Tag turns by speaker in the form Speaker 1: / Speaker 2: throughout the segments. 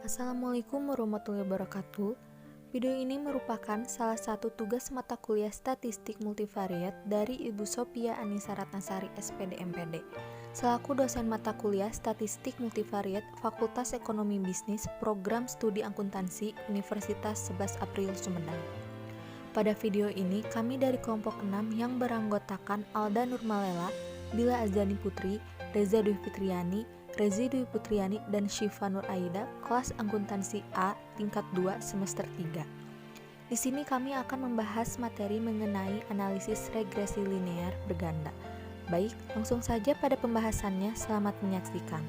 Speaker 1: Assalamualaikum warahmatullahi wabarakatuh. Video ini merupakan salah satu tugas mata kuliah statistik multivariat dari Ibu Sophia Anissa Ratnasari SPD MPD, selaku dosen mata kuliah statistik multivariat Fakultas Ekonomi Bisnis Program Studi Akuntansi Universitas 11 April Sumedang. Pada video ini, kami dari kelompok 6 yang beranggotakan Alda Nurmalela, Bila Azani Putri, Reza Dwi Fitriani, Rezi Dwi Putriani, dan Syifa Nur Aida, kelas akuntansi A, tingkat 2, semester 3. Di sini kami akan membahas materi mengenai analisis regresi linear berganda. Baik, langsung saja pada pembahasannya, selamat menyaksikan.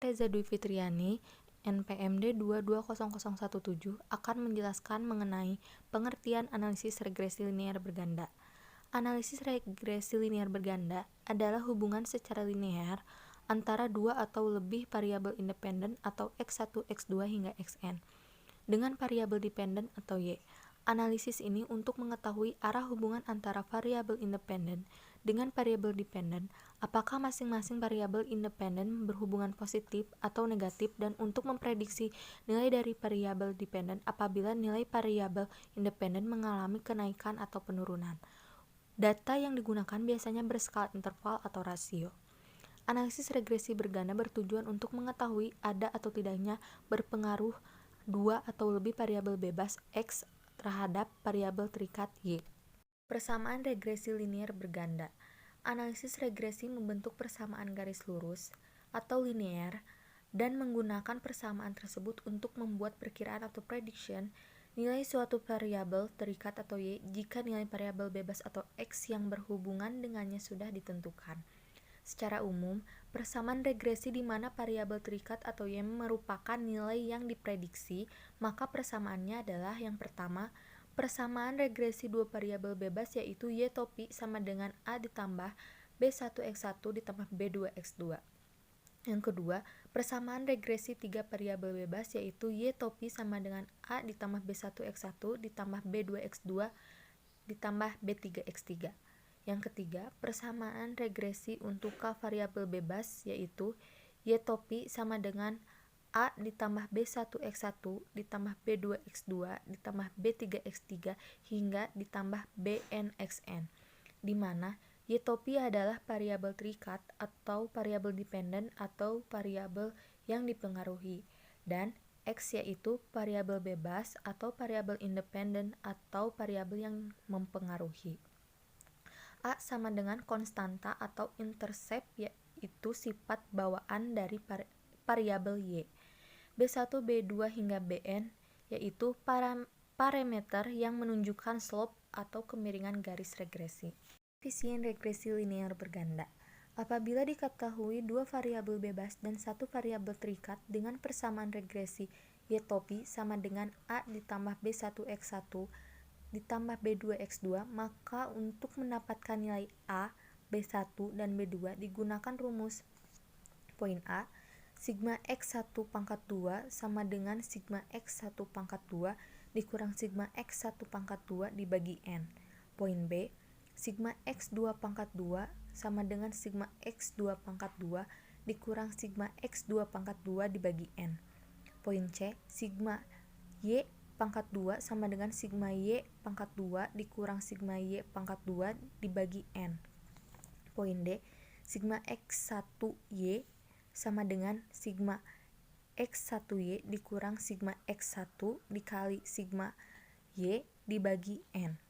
Speaker 1: Reza Dwi Fitriani, NPMD 220017, akan menjelaskan mengenai pengertian analisis regresi linear berganda. Analisis regresi linear berganda adalah hubungan secara linear antara dua atau lebih variabel independen atau X1, X2 hingga Xn dengan variabel dependen atau Y. Analisis ini untuk mengetahui arah hubungan antara variabel independen dengan variabel dependen, apakah masing-masing variabel independen berhubungan positif atau negatif, dan untuk memprediksi nilai dari variabel dependen apabila nilai variabel independen mengalami kenaikan atau penurunan. Data yang digunakan biasanya berskala interval atau rasio. Analisis regresi berganda bertujuan untuk mengetahui ada atau tidaknya berpengaruh dua atau lebih variabel bebas X terhadap variabel terikat Y. Persamaan regresi linear berganda. Analisis regresi membentuk persamaan garis lurus atau linear dan menggunakan persamaan tersebut untuk membuat perkiraan atau prediction nilai suatu variabel terikat atau Y jika nilai variabel bebas atau X yang berhubungan dengannya sudah ditentukan. Secara umum, persamaan regresi di mana variabel terikat atau Y merupakan nilai yang diprediksi, maka persamaannya adalah yang pertama, persamaan regresi dua variabel bebas yaitu Y topi sama dengan A ditambah B1X1 ditambah B2X2. Yang kedua, persamaan regresi tiga variabel bebas yaitu Y topi sama dengan A ditambah B1X1 ditambah B2X2 ditambah B3X3. Yang ketiga, persamaan regresi untuk K variabel bebas yaitu Y topi sama dengan A ditambah B1X1 ditambah B2X2 ditambah B3X3 hingga ditambah BNXN, di mana Y topi adalah variabel terikat atau variabel dependen atau variabel yang dipengaruhi, dan X yaitu variabel bebas atau variabel independen atau variabel yang mempengaruhi. A sama dengan konstanta atau intercept yaitu sifat bawaan dari variabel Y. B1, B2 hingga Bn yaitu parameter yang menunjukkan slope atau kemiringan garis regresi. Koefisien regresi linear berganda. Apabila diketahui dua variabel bebas dan satu variabel terikat dengan persamaan regresi Y topi sama dengan A ditambah B1X1 ditambah B2X2, maka untuk mendapatkan nilai A, B1, dan B2 digunakan rumus. Poin A, sigma X1 pangkat 2 sama dengan sigma X1 pangkat 2 dikurang sigma X1 pangkat 2 dibagi N. Poin B, sigma X2 pangkat 2 sama dengan sigma X2 pangkat 2 dikurang sigma X2 pangkat 2 dibagi N. Poin C, sigma Y pangkat 2 sama dengan sigma Y pangkat 2 dikurang sigma Y pangkat 2 dibagi N. Poin D, sigma X1Y sama dengan sigma X1Y dikurang sigma X1 dikali sigma Y dibagi N.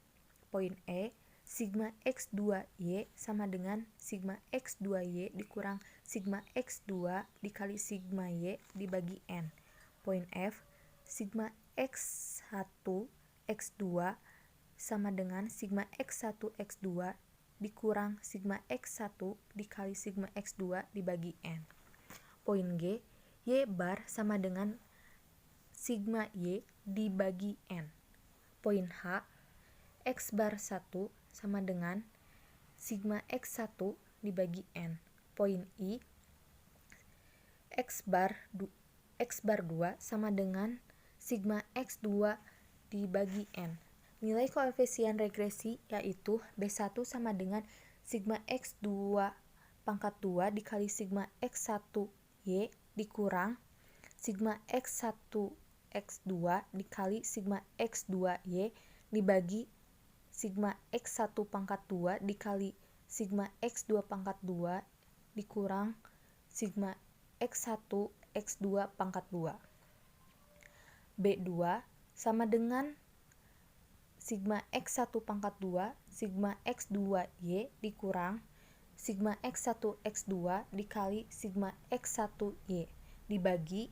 Speaker 1: Poin E, sigma X2Y sama dengan sigma X2Y dikurang sigma X2 dikali sigma Y dibagi N. Poin F, sigma X1 X2 sama dengan sigma X1 X2 dikurang sigma X1 dikali sigma X2 dibagi N. Poin G, Y bar sama dengan sigma Y dibagi N. Poin H, X bar 1 sama dengan sigma X1 dibagi N. Poin I, X bar 2 sama dengan sigma X2 dibagi N. Nilai koefisien regresi yaitu B1 sama dengan sigma X2 pangkat 2 dikali sigma X1Y dikurang sigma X1 X2 dikali sigma X2Y dibagi sigma X1 pangkat 2 dikali sigma X2 pangkat 2 dikurang sigma X1 X2 pangkat 2. B2 sama dengan sigma X1 pangkat 2 sigma X2Y dikurang sigma X1 X2 dikali sigma X1Y dibagi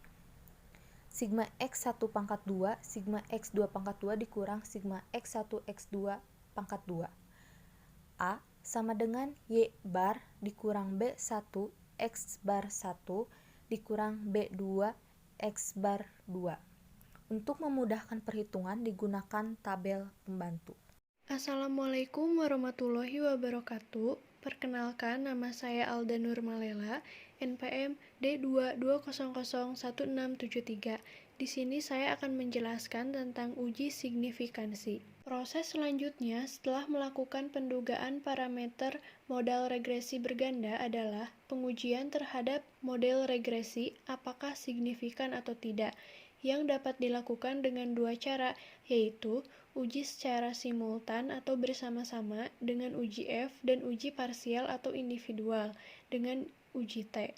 Speaker 1: sigma X1 pangkat 2 sigma X2 pangkat 2 dikurang sigma X1 X2 pangkat 2. A sama dengan Y bar dikurang B1 X bar 1 dikurang B2 X bar 2. Untuk memudahkan perhitungan digunakan tabel pembantu.
Speaker 2: Assalamualaikum warahmatullahi wabarakatuh. Perkenalkan, nama saya Alda Nurmalela, NPM D2200163. Di sini saya akan menjelaskan tentang uji signifikansi. Proses selanjutnya setelah melakukan pendugaan parameter modal regresi berganda adalah pengujian terhadap model regresi apakah signifikan atau tidak, yang dapat dilakukan dengan dua cara, yaitu uji secara simultan atau bersama-sama dengan uji F dan uji parsial atau individual dengan uji T.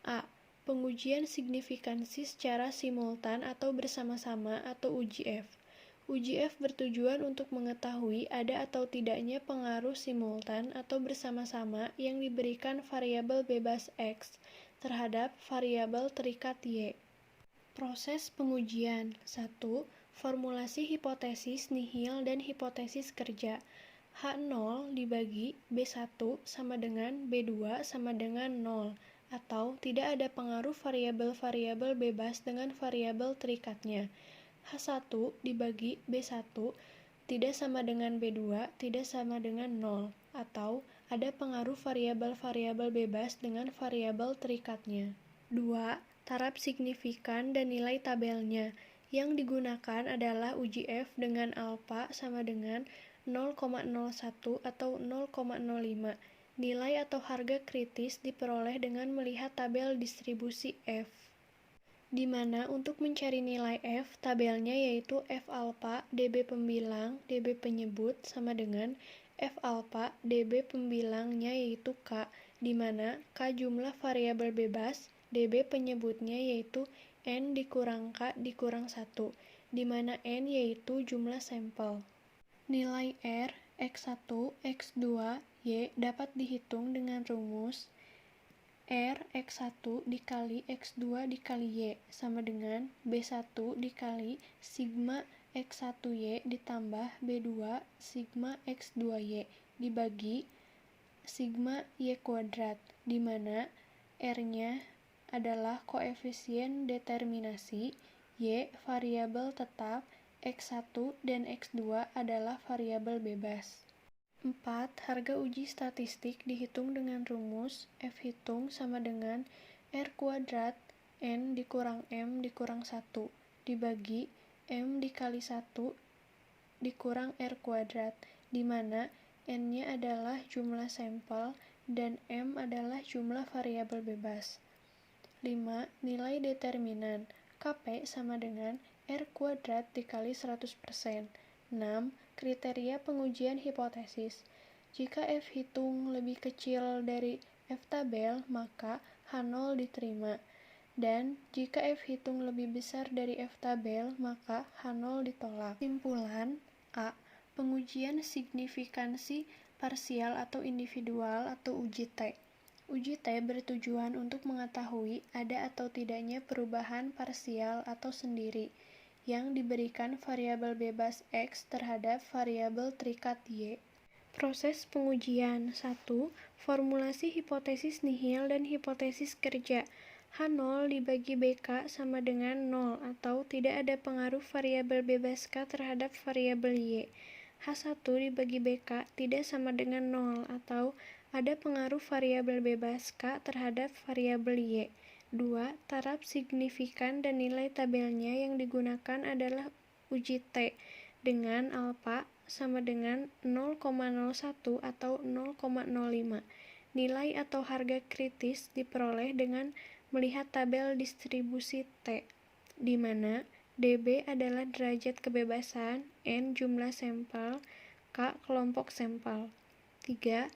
Speaker 2: A. Pengujian signifikansi secara simultan atau bersama-sama atau uji F. Uji F bertujuan untuk mengetahui ada atau tidaknya pengaruh simultan atau bersama-sama yang diberikan variabel bebas X terhadap variabel terikat Y. Proses pengujian 1. Formulasi hipotesis nihil dan hipotesis kerja. H0 dibagi B1 sama dengan B2 sama dengan 0, atau tidak ada pengaruh variabel-variabel bebas dengan variabel terikatnya. H1 dibagi B1 tidak sama dengan B2 tidak sama dengan 0, atau ada pengaruh variabel-variabel bebas dengan variabel terikatnya. 2. Taraf signifikan dan nilai tabelnya. Yang digunakan adalah uji F dengan alfa sama dengan 0,01 atau 0,05. Nilai atau harga kritis diperoleh dengan melihat tabel distribusi F, di mana untuk mencari nilai F, tabelnya yaitu F alfa dB pembilang dB penyebut sama dengan F alfa dB pembilangnya yaitu K, di mana K jumlah variabel bebas, dB penyebutnya yaitu N dikurang K dikurang 1, di mana N yaitu jumlah sampel. Nilai R, X1, X2, Y dapat dihitung dengan rumus R X1 dikali X2 dikali Y sama dengan B1 dikali sigma X1Y ditambah B2 sigma X2Y dibagi sigma Y kuadrat, di mana R-nya adalah koefisien determinasi, Y variabel tetap, X1 dan X2 adalah variabel bebas. 4. Harga uji statistik dihitung dengan rumus F hitung sama dengan R kuadrat N dikurang M dikurang 1 dibagi M dikali 1 dikurang R kuadrat, di mana N-nya adalah jumlah sampel dan M adalah jumlah variabel bebas. 5. Nilai determinan Kp sama dengan R kuadrat dikali 100%. 6. Kriteria pengujian hipotesis. Jika F hitung lebih kecil dari F tabel, maka H0 diterima. Dan jika F hitung lebih besar dari F tabel, maka H0 ditolak. Simpulan A. Pengujian signifikansi parsial atau individual atau uji T. Uji T bertujuan untuk mengetahui ada atau tidaknya perubahan parsial atau sendiri yang diberikan variabel bebas X terhadap variabel terikat Y. Proses pengujian 1. Formulasi hipotesis nihil dan hipotesis kerja. H0 dibagi BK sama dengan 0 atau tidak ada pengaruh variabel bebas K terhadap variabel Y. H1 dibagi BK tidak sama dengan 0 atau ada pengaruh variabel bebas K terhadap variabel Y. 2. Taraf signifikan dan nilai tabelnya yang digunakan adalah uji T dengan alfa sama dengan 0,01 atau 0,05. Nilai atau harga kritis diperoleh dengan melihat tabel distribusi T, di mana dB adalah derajat kebebasan, N jumlah sampel, K kelompok sampel. 3.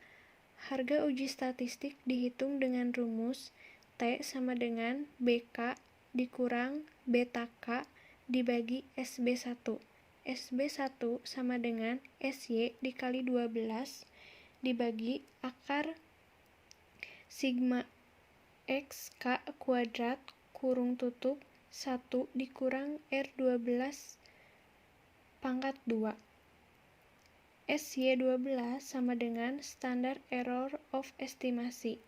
Speaker 2: Harga uji statistik dihitung dengan rumus T sama dengan BK dikurang beta K dibagi SB1. SB1 sama dengan SY dikali 12 dibagi akar sigma X K kuadrat kurung tutup 1 dikurang R12 pangkat 2. SY12 sama dengan standar error of estimasi.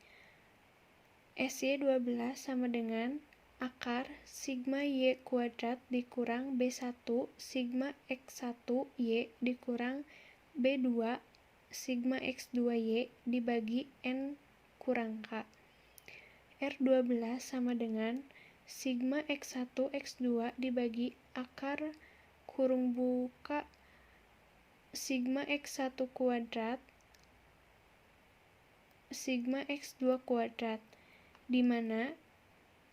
Speaker 2: SY12 sama dengan akar sigma Y kuadrat dikurang B1 sigma X1 Y dikurang B2 sigma X2Y dibagi N kurang K. R12 sama dengan sigma X1 X2 dibagi akar kurung buka sigma X1 kuadrat sigma X2 kuadrat, di mana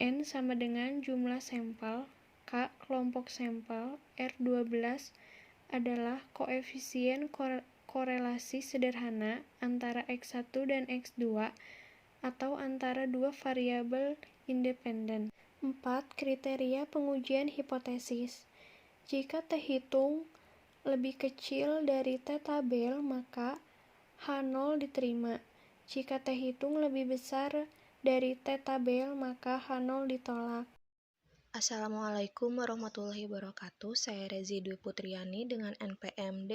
Speaker 2: N sama dengan jumlah sampel, K kelompok sampel, R12 adalah koefisien korelasi sederhana antara X1 dan X2 atau antara dua variabel independen. 4. Kriteria pengujian hipotesis. Jika T hitung lebih kecil dari T tabel, maka H0 diterima. Jika T hitung lebih besar dari T tabel, maka H0 ditolak.
Speaker 1: Assalamualaikum warahmatullahi wabarakatuh. Saya Rezi Dwi Putriani dengan NPM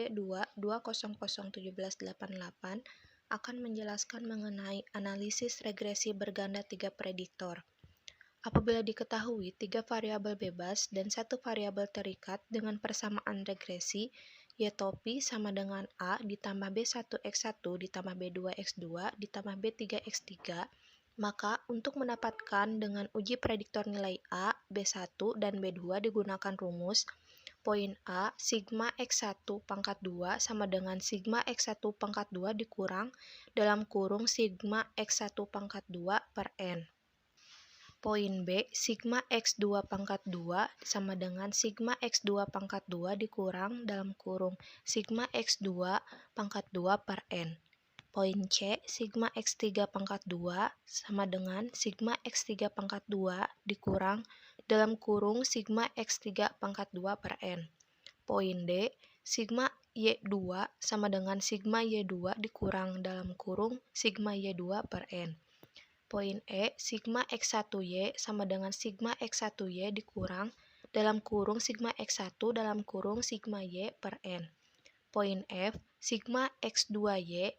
Speaker 1: D220017888 akan menjelaskan mengenai analisis regresi berganda 3 prediktor. Apabila diketahui 3 variabel bebas dan 1 variabel terikat dengan persamaan regresi, yaitu pi sama dengan A ditambah B1X1 ditambah B2X2 ditambah B3X3, maka untuk mendapatkan dengan uji prediktor nilai A, B1, dan B2 digunakan rumus poin A, sigma X1 pangkat 2 sama dengan sigma X1 pangkat 2 dikurang dalam kurung sigma X1 pangkat 2 per N. Poin B, sigma X2 pangkat 2 sama dengan sigma X2 pangkat 2 dikurang dalam kurung sigma X2 pangkat 2 per N. Poin C, sigma X3 pangkat 2 sama dengan sigma X3 pangkat 2 dikurang dalam kurung sigma X3 pangkat 2 per N. Poin D, sigma Y2 sama dengan sigma Y2 dikurang dalam kurung sigma Y2 per N. Poin E, sigma X1Y sama dengan sigma X1Y dikurang dalam kurung sigma X1 dalam kurung sigma Y per N. Poin F, sigma X2Y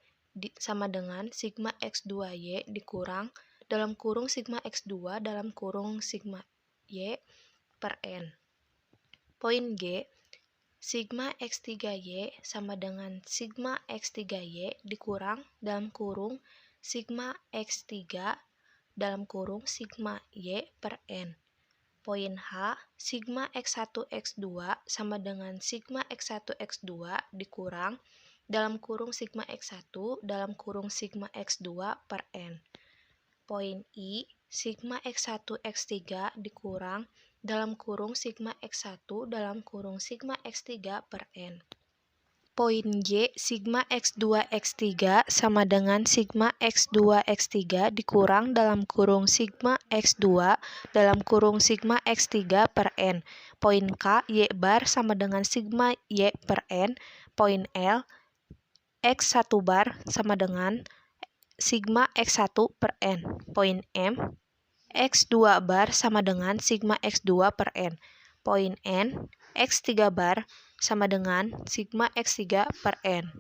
Speaker 1: sama dengan sigma X2Y dikurang dalam kurung sigma X2 dalam kurung sigma Y per N. Poin G, sigma X3Y sama dengan sigma X3Y dikurang dalam kurung sigma X3 dalam kurung sigma Y per N. Poin H, sigma X1 X2 sama dengan sigma X1 X2 dikurang dalam kurung sigma X1 dalam kurung sigma X2 per N. Poin I, sigma X1 X3 dikurang dalam kurung sigma X1 dalam kurung sigma X3 per N. Poin J, sigma X2 X3 sama dengan sigma X2 X3 dikurang dalam kurung sigma X2 dalam kurung sigma X3 per N. Poin K, Y bar sama dengan sigma Y per N. Poin L, X1 bar sama dengan sigma X1 per N. Poin M, X2 bar sama dengan sigma X2 per N. Poin N, X3 bar sama dengan sigma X3 per N.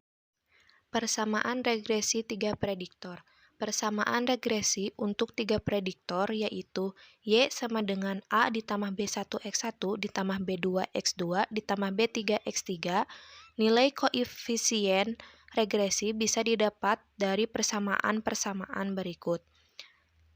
Speaker 1: Persamaan regresi 3 prediktor. Persamaan regresi untuk 3 prediktor yaitu Y sama dengan A ditambah B1X1 ditambah B2X2 ditambah B3X3. Nilai koefisien regresi bisa didapat dari persamaan-persamaan berikut.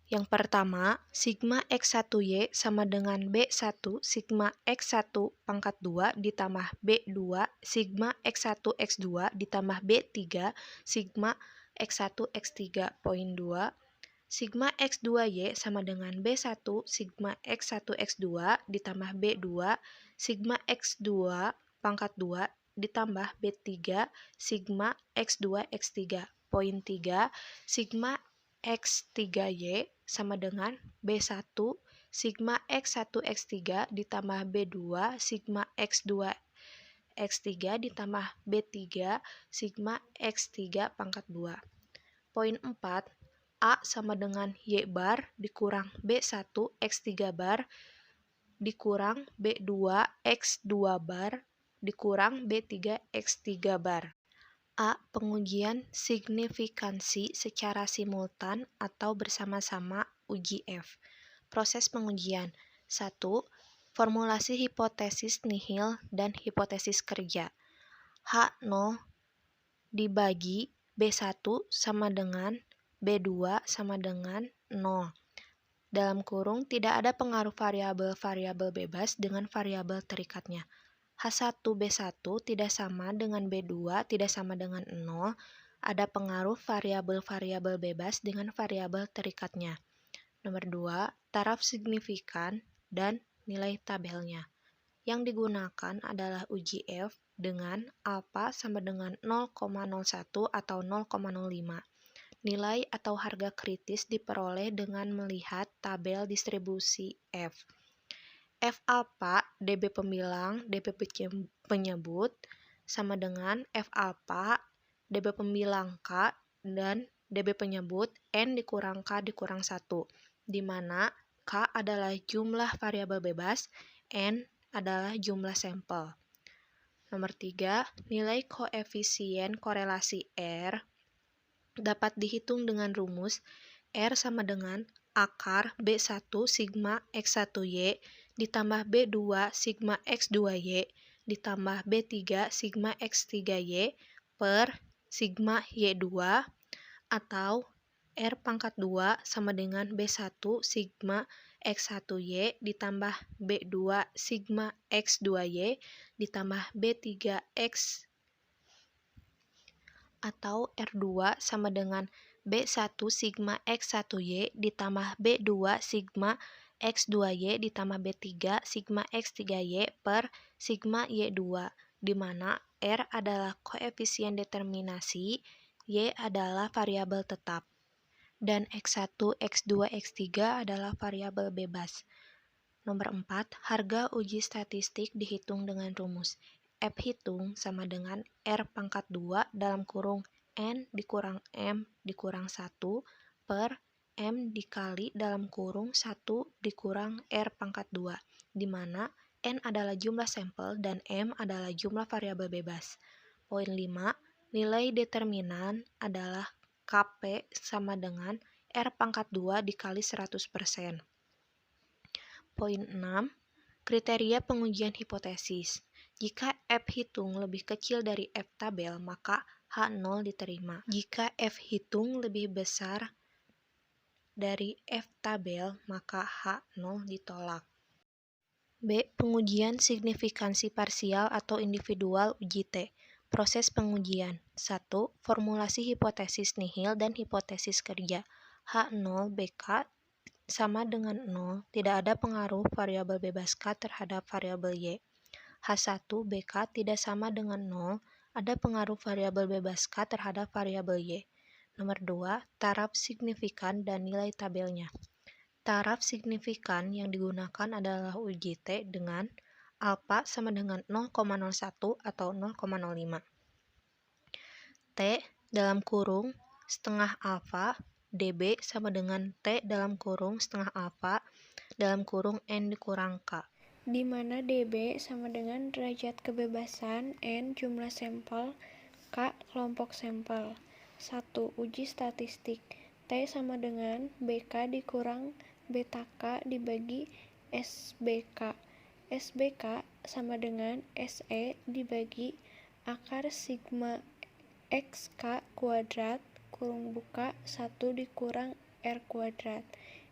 Speaker 1: Yang pertama, sigma X1Y sama dengan B1 sigma X1 pangkat 2 ditambah B2 sigma X1 X2 ditambah B3 sigma
Speaker 3: X1 X3. Poin 2, sigma X2Y sama dengan B1 sigma X1 X2 ditambah B2 sigma X2 pangkat 2 ditambah B3 sigma X2 X3. Poin 3, sigma X3Y sama dengan B1 sigma X1 X3 ditambah B2 sigma X2 X3 ditambah B3 sigma X3 pangkat 2. Poin 4, A sama dengan Y bar dikurang B1 X3 bar dikurang B2 X2 bar dikurang B3 X3 bar. A. Pengujian signifikansi secara simultan atau bersama-sama uji F. Proses pengujian. 1. Formulasi hipotesis nihil dan hipotesis kerja. H0 dibagi B1 sama dengan B2 sama dengan 0. Dalam kurung, tidak ada pengaruh variabel-variabel bebas dengan variabel terikatnya. H1 B1 tidak sama dengan B2 tidak sama dengan 0. Ada pengaruh variabel-variabel bebas dengan variabel terikatnya. Nomor 2, taraf signifikan dan nilai tabelnya. Yang digunakan adalah uji F dengan alfa sama dengan 0,01 atau 0,05. Nilai atau harga kritis diperoleh dengan melihat tabel distribusi F. F alfa dB pembilang dB penyebut sama dengan F alfa dB pembilang K dan dB penyebut N dikurang K dikurang 1, di mana K adalah jumlah variabel bebas, N adalah jumlah sampel. Nomor 3, nilai koefisien korelasi R dapat dihitung dengan rumus R sama dengan akar B1 sigma X1Y ditambah B2 sigma X2Y ditambah B3 sigma X3Y per sigma Y2 atau R pangkat 2 sama dengan B1 sigma X1Y ditambah B2 sigma X2Y ditambah B3 X atau R2 sama dengan B1 sigma X1Y ditambah B2 sigma X2Y ditambah B3 sigma X3Y per sigma Y2, di mana R adalah koefisien determinasi, Y adalah variabel tetap, dan X1, X2, X3 adalah variabel bebas. Nomor 4, harga uji statistik dihitung dengan rumus F hitung sama dengan R pangkat 2 dalam kurung N dikurang M dikurang 1 per M dikali dalam kurung 1 dikurang R pangkat 2, di mana N adalah jumlah sampel dan M adalah jumlah variabel bebas. Poin 5, nilai determinan adalah KP sama dengan R pangkat 2 dikali 100%. Poin 6, kriteria pengujian hipotesis. Jika F hitung lebih kecil dari F tabel, maka H0 diterima. Jika F hitung lebih besar dari F tabel, maka H0 ditolak. B. Pengujian signifikansi parsial atau individual uji T. Proses pengujian. 1. Formulasi hipotesis nihil dan hipotesis kerja. H0 BK sama dengan 0, tidak ada pengaruh variabel bebas K terhadap variabel Y. H1 BK tidak sama dengan 0, ada pengaruh variabel bebas K terhadap variabel Y. Nomor 2, taraf signifikan dan nilai tabelnya. Taraf signifikan yang digunakan adalah uji T dengan alfa sama dengan 0,01 atau 0,05. T dalam kurung setengah alfa dB sama dengan T dalam kurung setengah alfa dalam kurung N dikurang K,
Speaker 2: di mana dB sama dengan derajat kebebasan, N jumlah sampel, K kelompok sampel. 1. Uji statistik. T sama dengan BK dikurang beta K dibagi SBK. SBK sama dengan SE dibagi akar sigma XK kuadrat kurung buka 1 dikurang R kuadrat.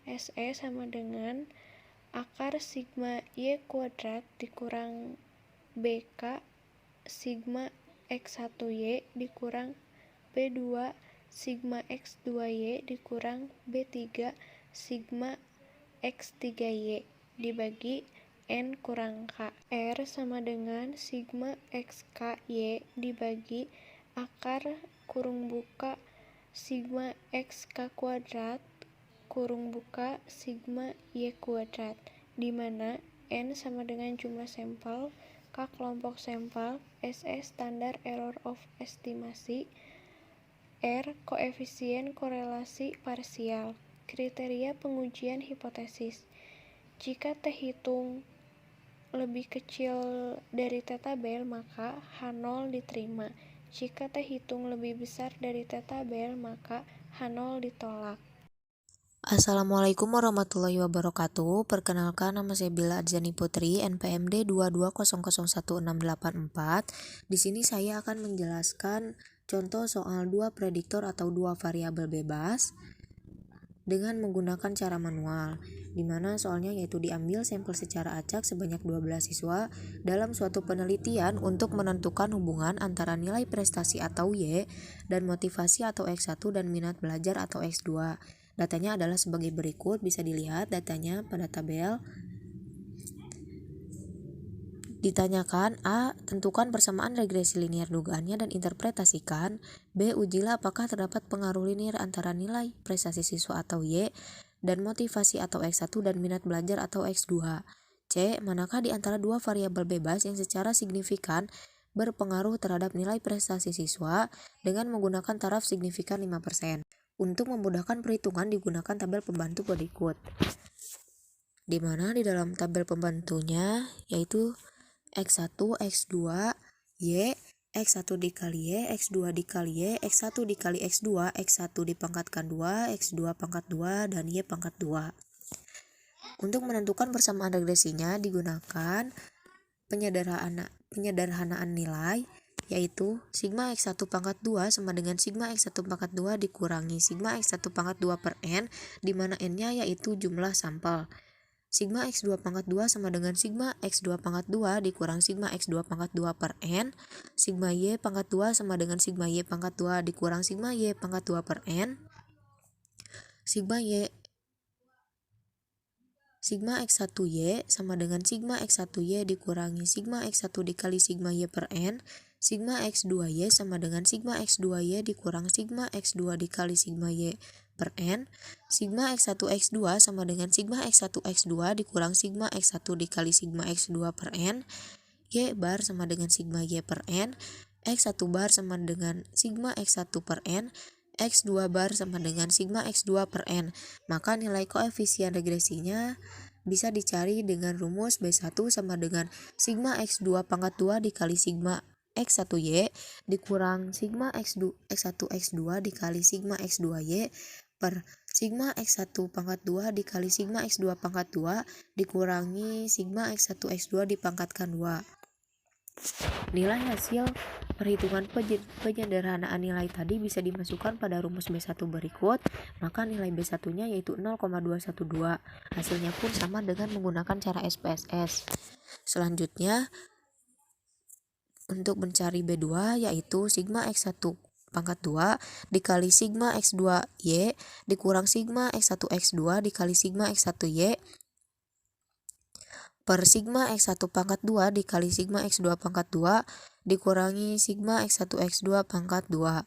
Speaker 2: SE sama dengan akar sigma Y kuadrat dikurang BK sigma X1Y dikurang B2 sigma X2Y dikurang B3 sigma X3Y dibagi N kurang K. R sama dengan sigma XKY dibagi akar kurung buka sigma XK kuadrat kurung buka sigma Y kuadrat, di mana N sama dengan jumlah sampel, K kelompok sampel, SE standar error of estimasi, R koefisien korelasi parsial. Kriteria pengujian hipotesis. Jika T hitung lebih kecil dari T tabel, maka H0 diterima. Jika T hitung lebih besar dari T tabel, maka H0 ditolak.
Speaker 1: Assalamualaikum warahmatullahi wabarakatuh. Perkenalkan, nama saya Bila Adzani Putri, NPMD 2200164. Di sini saya akan menjelaskan contoh soal dua prediktor atau dua variabel bebas dengan menggunakan cara manual, di mana soalnya yaitu diambil sampel secara acak sebanyak 12 siswa dalam suatu penelitian untuk menentukan hubungan antara nilai prestasi atau Y dan motivasi atau X1 dan minat belajar atau X2. Datanya adalah sebagai berikut, bisa dilihat datanya pada tabel. Ditanyakan A. Tentukan persamaan regresi linier dugaannya dan interpretasikan. B. Ujilah apakah terdapat pengaruh linier antara nilai prestasi siswa atau Y dan motivasi atau X1 dan minat belajar atau X2. C. Manakah di antara dua variabel bebas yang secara signifikan berpengaruh terhadap nilai prestasi siswa dengan menggunakan taraf signifikan 5%. Untuk memudahkan perhitungan digunakan tabel pembantu berikut, di mana di dalam tabel pembantunya yaitu X1, X2, Y, X1 dikali Y, X2 dikali Y, X1 dikali X2, X1 dipangkatkan 2, X2 pangkat 2, dan Y pangkat 2. Untuk menentukan persamaan regresinya digunakan penyederhanaan nilai, yaitu sigma X1 pangkat 2 sama dengan sigma X1 pangkat 2 dikurangi sigma X1 pangkat 2 per N, di mana N-nya yaitu jumlah sampel. Sigma X2 pangkat 2 sama dengan sigma X2 pangkat 2 dikurang sigma X2 pangkat 2 per N. Sigma Y pangkat 2 sama dengan sigma Y pangkat 2 dikurang sigma Y pangkat 2 per N. Sigma X1Y sama dengan sigma X1Y dikurangi sigma X1 dikali sigma Y per N. Sigma X2Y sama dengan sigma X2Y dikurang sigma X2 dikali sigma Y per N. Sigma X1X2 sama dengan sigma X1X2 dikurang sigma X1 dikali sigma X2 per N. Y bar sama dengan sigma Y per N. X1 bar sama dengan sigma X1 per N. X2 bar sama dengan sigma X2 per N. Maka nilai koefisien regresinya bisa dicari dengan rumus B1 sama dengan sigma X2 pangkat 2 dikali sigma X1Y dikurang sigma X1X2 dikali sigma X2Y per sigma X1 pangkat 2 dikali sigma X2 pangkat 2 dikurangi sigma X1X2 dipangkatkan 2. Nilai hasil perhitungan penyederhanaan nilai tadi bisa dimasukkan pada rumus B1 berikut, maka nilai B1-nya yaitu 0,212. Hasilnya pun sama dengan menggunakan cara SPSS. Selanjutnya, untuk mencari B2 yaitu sigma X1 pangkat 2 dikali sigma X2Y dikurang sigma X1X2 dikali sigma X1Y per sigma X1 pangkat 2 dikali sigma X2 pangkat 2 dikurangi sigma X1X2 pangkat 2.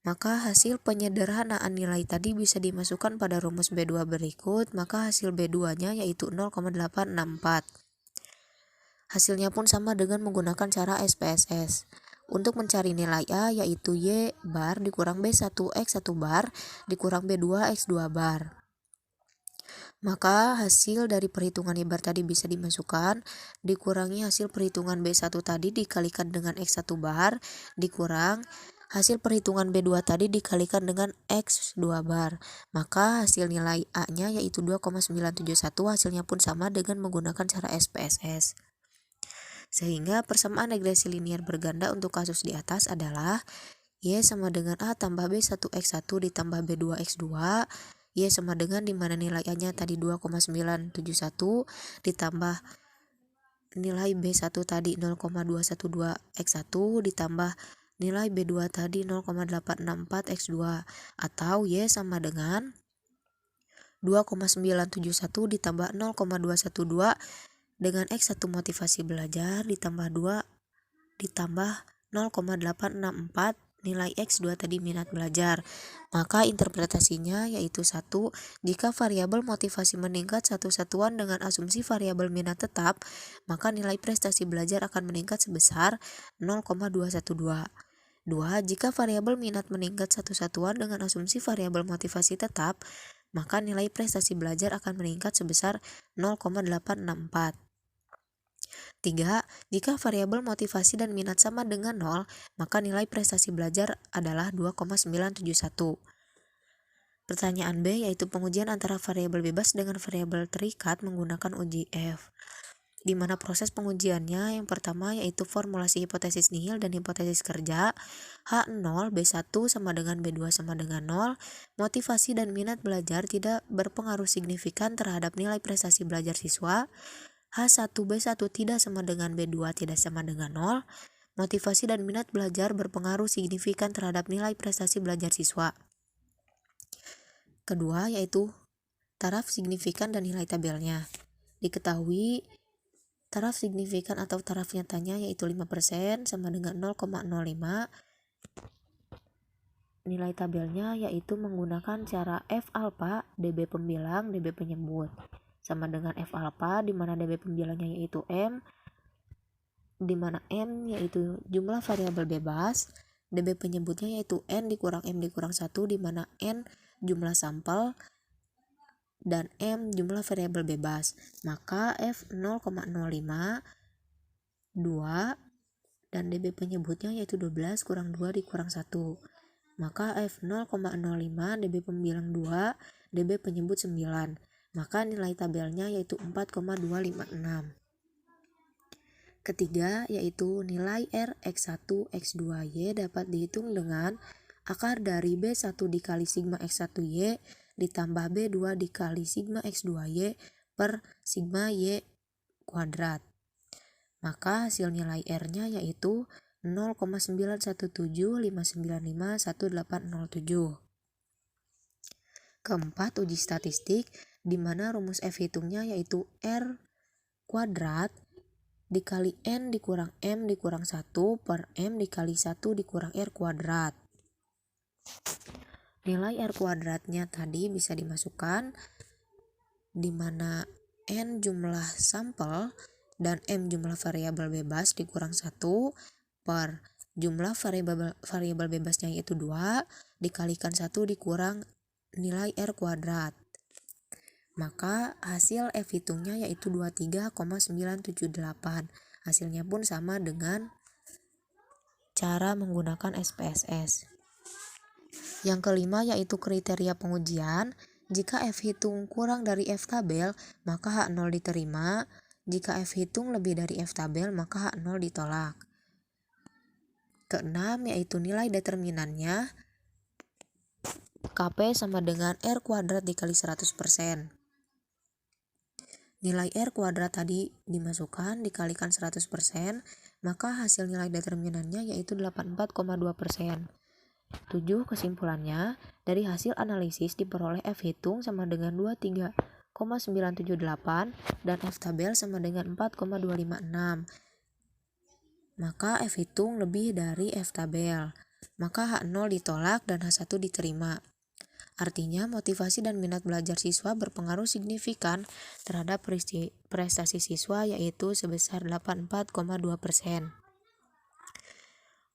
Speaker 1: Maka hasil penyederhanaan nilai tadi bisa dimasukkan pada rumus B2 berikut, maka hasil B2-nya yaitu 0,864. Hasilnya pun sama dengan menggunakan cara SPSS. Untuk mencari nilai A yaitu Y bar dikurang B1 X1 bar dikurang B2 X2 bar. Maka hasil dari perhitungan Y bar tadi bisa dimasukkan, dikurangi hasil perhitungan B1 tadi dikalikan dengan X1 bar, dikurang hasil perhitungan B2 tadi dikalikan dengan X2 bar. Maka hasil nilai A-nya yaitu 2,971, hasilnya pun sama dengan menggunakan cara SPSS. Sehingga persamaan regresi linier berganda untuk kasus di atas adalah Y sama dengan A tambah B1X1 ditambah B2X2, Y sama dengan dimana nilai A-nya tadi 2,971 ditambah nilai B1 tadi 0,212X1 ditambah
Speaker 4: nilai B2 tadi 0,864 X2 atau Y sama dengan 2,971 ditambah 0,212 dengan X1 motivasi belajar ditambah 2 ditambah 0,864 nilai X2 tadi minat belajar. Maka interpretasinya yaitu 1. Jika variabel motivasi meningkat satu satuan dengan asumsi variabel minat tetap, maka nilai prestasi belajar akan meningkat sebesar 0,212. 2. Jika variabel minat meningkat satu satuan dengan asumsi variabel motivasi tetap, maka nilai prestasi belajar akan meningkat sebesar 0,864. 3. Jika variabel motivasi dan minat sama dengan 0, maka nilai prestasi belajar adalah 2,971. Pertanyaan B yaitu pengujian antara variabel bebas dengan variabel terikat menggunakan uji F. Di mana proses pengujiannya yang pertama yaitu formulasi hipotesis nihil dan hipotesis kerja. H0 B1 sama dengan B2 sama dengan 0. Motivasi dan minat belajar tidak berpengaruh signifikan terhadap nilai prestasi belajar siswa. H1 B1 tidak sama dengan B2 tidak sama dengan 0. Motivasi dan minat belajar berpengaruh signifikan terhadap nilai prestasi belajar siswa. Kedua yaitu taraf signifikan dan nilai tabelnya. Diketahui taraf signifikan atau taraf nyatanya yaitu 5% sama dengan 0,05. Nilai tabelnya yaitu menggunakan cara F alpha, DB pembilang, DB penyebut. Sama dengan F alpha di mana DB pembilangnya yaitu M, di mana M yaitu jumlah variabel bebas, DB penyebutnya yaitu N dikurang M dikurang 1 di mana N jumlah sampel dan M jumlah variabel bebas. Maka F 0,05 2 dan DB penyebutnya yaitu 12 kurang 2 dikurang 1. Maka F 0,05 DB pembilang 2, DB penyebut 9. Maka nilai tabelnya yaitu 4,256. Ketiga yaitu nilai R X1 X2Y dapat dihitung dengan akar dari B1 dikali sigma X1Y ditambah B2 dikali sigma X2Y per sigma Y kuadrat. Maka hasil nilai R-nya yaitu 0,9175951,807. Keempat, uji statistik di mana rumus F hitungnya yaitu R kuadrat dikali N dikurang M dikurang 1 per M dikali 1 dikurang R kuadrat. Nilai R kuadratnya tadi bisa dimasukkan di mana N jumlah sampel dan M jumlah variabel bebas dikurang 1 per jumlah variabel bebasnya yaitu 2 dikalikan 1 dikurang nilai R kuadrat. Maka hasil F hitungnya yaitu 23,978. Hasilnya pun sama dengan cara menggunakan SPSS. Yang kelima yaitu kriteria pengujian. Jika F hitung kurang dari F tabel, maka H0 diterima. Jika F hitung lebih dari F tabel, maka H0 ditolak. Keenam yaitu nilai determinannya. KP sama dengan R kuadrat dikali 100%. Nilai R kuadrat tadi dimasukkan dikalikan 100%, maka hasil nilai determinannya yaitu 84,2%. 7. Kesimpulannya, dari hasil analisis diperoleh F hitung sama dengan 23,978 dan F tabel sama dengan 4,256. Maka F hitung lebih dari F tabel. Maka H0 ditolak dan H1 diterima. Artinya motivasi dan minat belajar siswa berpengaruh signifikan terhadap prestasi siswa yaitu sebesar 84,2%.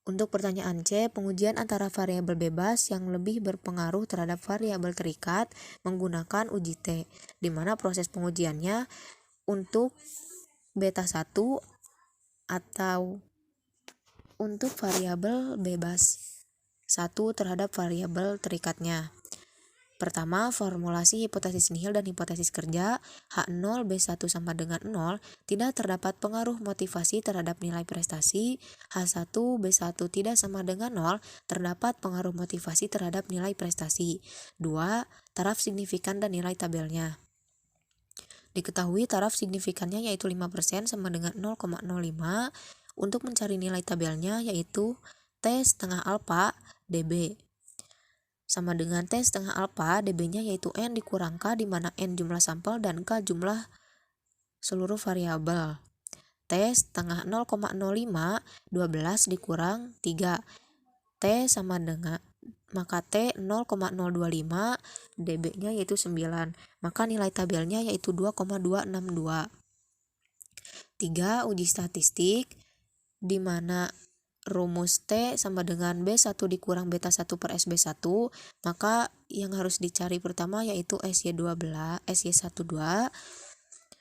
Speaker 4: Untuk pertanyaan C, pengujian antara variabel bebas yang lebih berpengaruh terhadap variabel terikat menggunakan uji T, di mana proses pengujiannya untuk beta 1 atau untuk variabel bebas 1 terhadap variabel terikatnya. Pertama, formulasi hipotesis nihil dan hipotesis kerja. H0 B1 sama dengan 0, tidak terdapat pengaruh motivasi terhadap nilai prestasi. H1 B1 tidak sama dengan 0, terdapat pengaruh motivasi terhadap nilai prestasi. 2. Taraf signifikan dan nilai tabelnya. Diketahui taraf signifikannya yaitu 5% sama dengan 0,05. Untuk mencari nilai tabelnya yaitu T setengah alfa dB. Sama dengan T setengah alfa, dB-nya yaitu N dikurang K, di mana N jumlah sampel dan K jumlah seluruh variabel. T setengah 0,05, 12 dikurang 3. T sama dengan, maka T 0,025, dB-nya yaitu 9. Maka nilai tabelnya yaitu 2,262. 3. Uji statistik, di mana rumus T sama dengan B1 dikurang beta 1 per SB1, maka yang harus dicari pertama yaitu SY12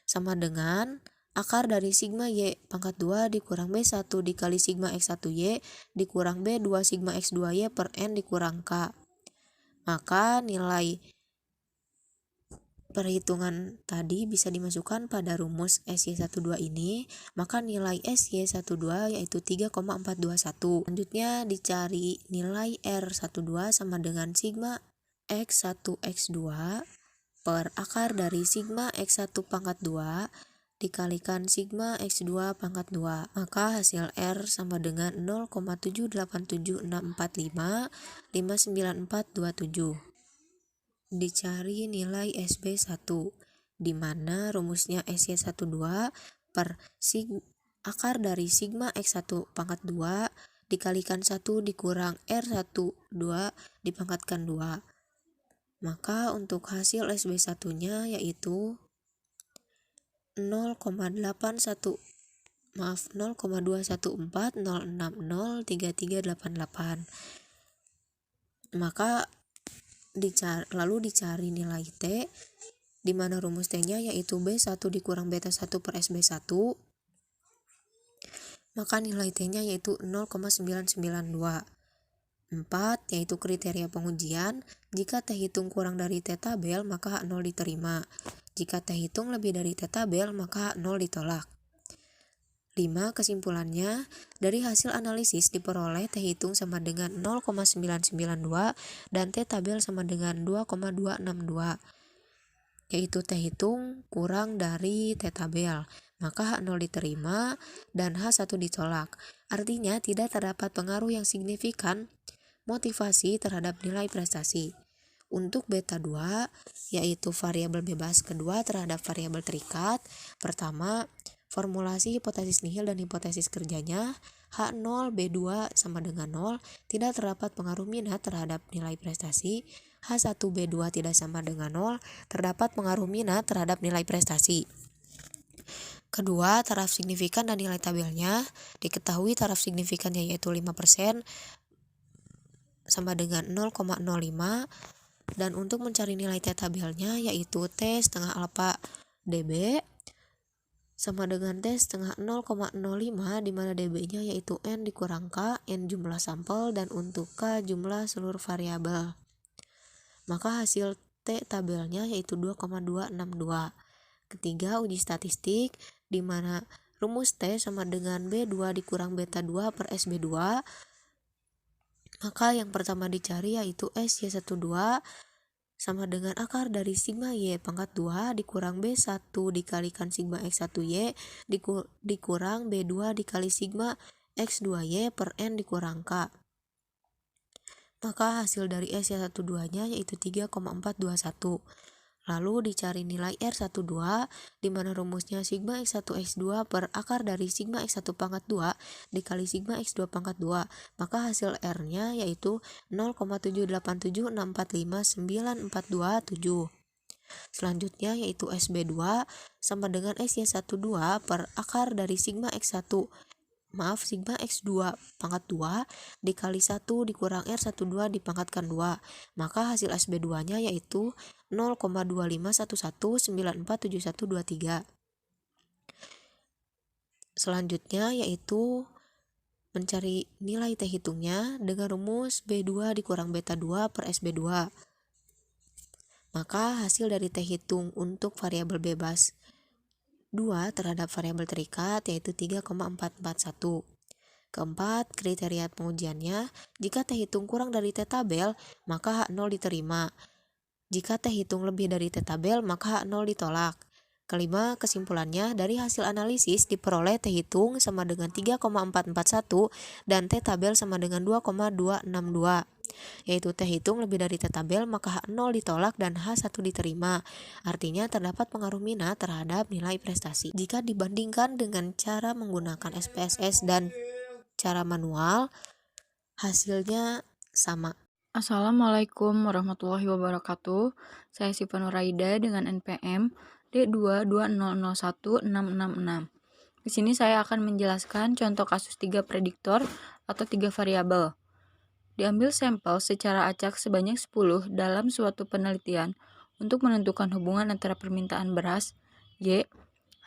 Speaker 4: sama dengan akar dari sigma Y pangkat 2 dikurang B1 dikali sigma X1Y dikurang B2 sigma X2Y per N dikurang K. Maka nilai perhitungan tadi bisa dimasukkan pada rumus SY12 ini, maka nilai SY12 yaitu 3,421. Selanjutnya dicari nilai R12 sama dengan sigma X1 X2 per akar dari sigma X1 pangkat 2 dikalikan sigma X2 pangkat 2. Maka hasil R sama dengan 0,787645,59427. Dicari nilai SB1, di mana rumusnya SY12 per akar dari sigma X1 pangkat 2 dikalikan 1 dikurang R12 dipangkatkan 2. Maka untuk hasil SB1-nya yaitu 0,214060338. Maka lalu dicari nilai T, di mana rumus T-nya yaitu B1 dikurang beta 1 per SB1, maka nilai T-nya yaitu 0,992. 4. Yaitu kriteria pengujian, jika T hitung kurang dari T tabel maka H0 diterima, jika T hitung lebih dari T tabel maka H0 ditolak. 5. Kesimpulannya, dari hasil analisis diperoleh T hitung sama dengan 0,992 dan T tabel sama dengan 2,262, yaitu T hitung kurang dari T tabel, maka H0 diterima dan H1 ditolak. Artinya tidak terdapat pengaruh yang signifikan motivasi terhadap nilai prestasi. Untuk beta 2, yaitu variabel bebas kedua terhadap variabel terikat, pertama, formulasi hipotesis nihil dan hipotesis kerjanya, H0 B2 sama dengan 0, tidak terdapat pengaruh minat terhadap nilai prestasi. H1 B2 tidak sama dengan 0, terdapat pengaruh minat terhadap nilai prestasi. Kedua, taraf signifikan dan nilai tabelnya. Diketahui taraf signifikannya yaitu 5% sama dengan 0,05, dan untuk mencari nilai T tabelnya yaitu T setengah alfa dB sama dengan T setengah 0,05, di mana dB-nya yaitu N dikurang K, N jumlah sampel dan untuk K jumlah seluruh variabel. Maka hasil T tabelnya yaitu 2,262. Ketiga, uji statistik, di mana rumus T sama dengan B2 dikurang beta 2 per SB2. Maka yang pertama dicari yaitu SY12 sama dengan akar dari sigma Y pangkat 2 dikurang B1 dikalikan sigma X1Y dikurang B2 dikali sigma X2Y per N dikurang K. Maka hasil dari SY12-nya yaitu 3,421. Lalu dicari nilai R12, di mana rumusnya sigma X1 X2 per akar dari sigma X1 pangkat 2 dikali sigma X2 pangkat 2. Maka hasil R-nya yaitu 0,787645947. Selanjutnya yaitu SB2 sama dengan SY12 per akar dari sigma X2 pangkat 2 dikali 1 dikurang R12 dipangkatkan 2. Maka hasil SB2-nya yaitu 0,2511947123. Selanjutnya yaitu mencari nilai T hitungnya dengan rumus B2 dikurang beta 2 per SB2. Maka hasil dari T hitung untuk variabel bebas 2 terhadap variabel terikat yaitu 3,441. Keempat, kriteria pengujiannya, jika T hitung kurang dari T tabel, maka H0 diterima. Jika T hitung lebih dari T tabel, maka H0 ditolak. Kelima, kesimpulannya dari hasil analisis diperoleh T hitung sama dengan 3,441 dan T tabel sama dengan 2,262. Yaitu T hitung lebih dari T tabel, maka H0 ditolak dan H1 diterima. Artinya terdapat pengaruh minat terhadap nilai prestasi. Jika dibandingkan dengan cara menggunakan SPSS dan cara manual, hasilnya sama.
Speaker 5: Assalamualaikum warahmatullahi wabarakatuh. Saya Siva Nuraida dengan NPM D220016666. Di sini saya akan menjelaskan contoh kasus 3 prediktor atau 3 variabel. Diambil sampel secara acak sebanyak 10 dalam suatu penelitian untuk menentukan hubungan antara permintaan beras Y,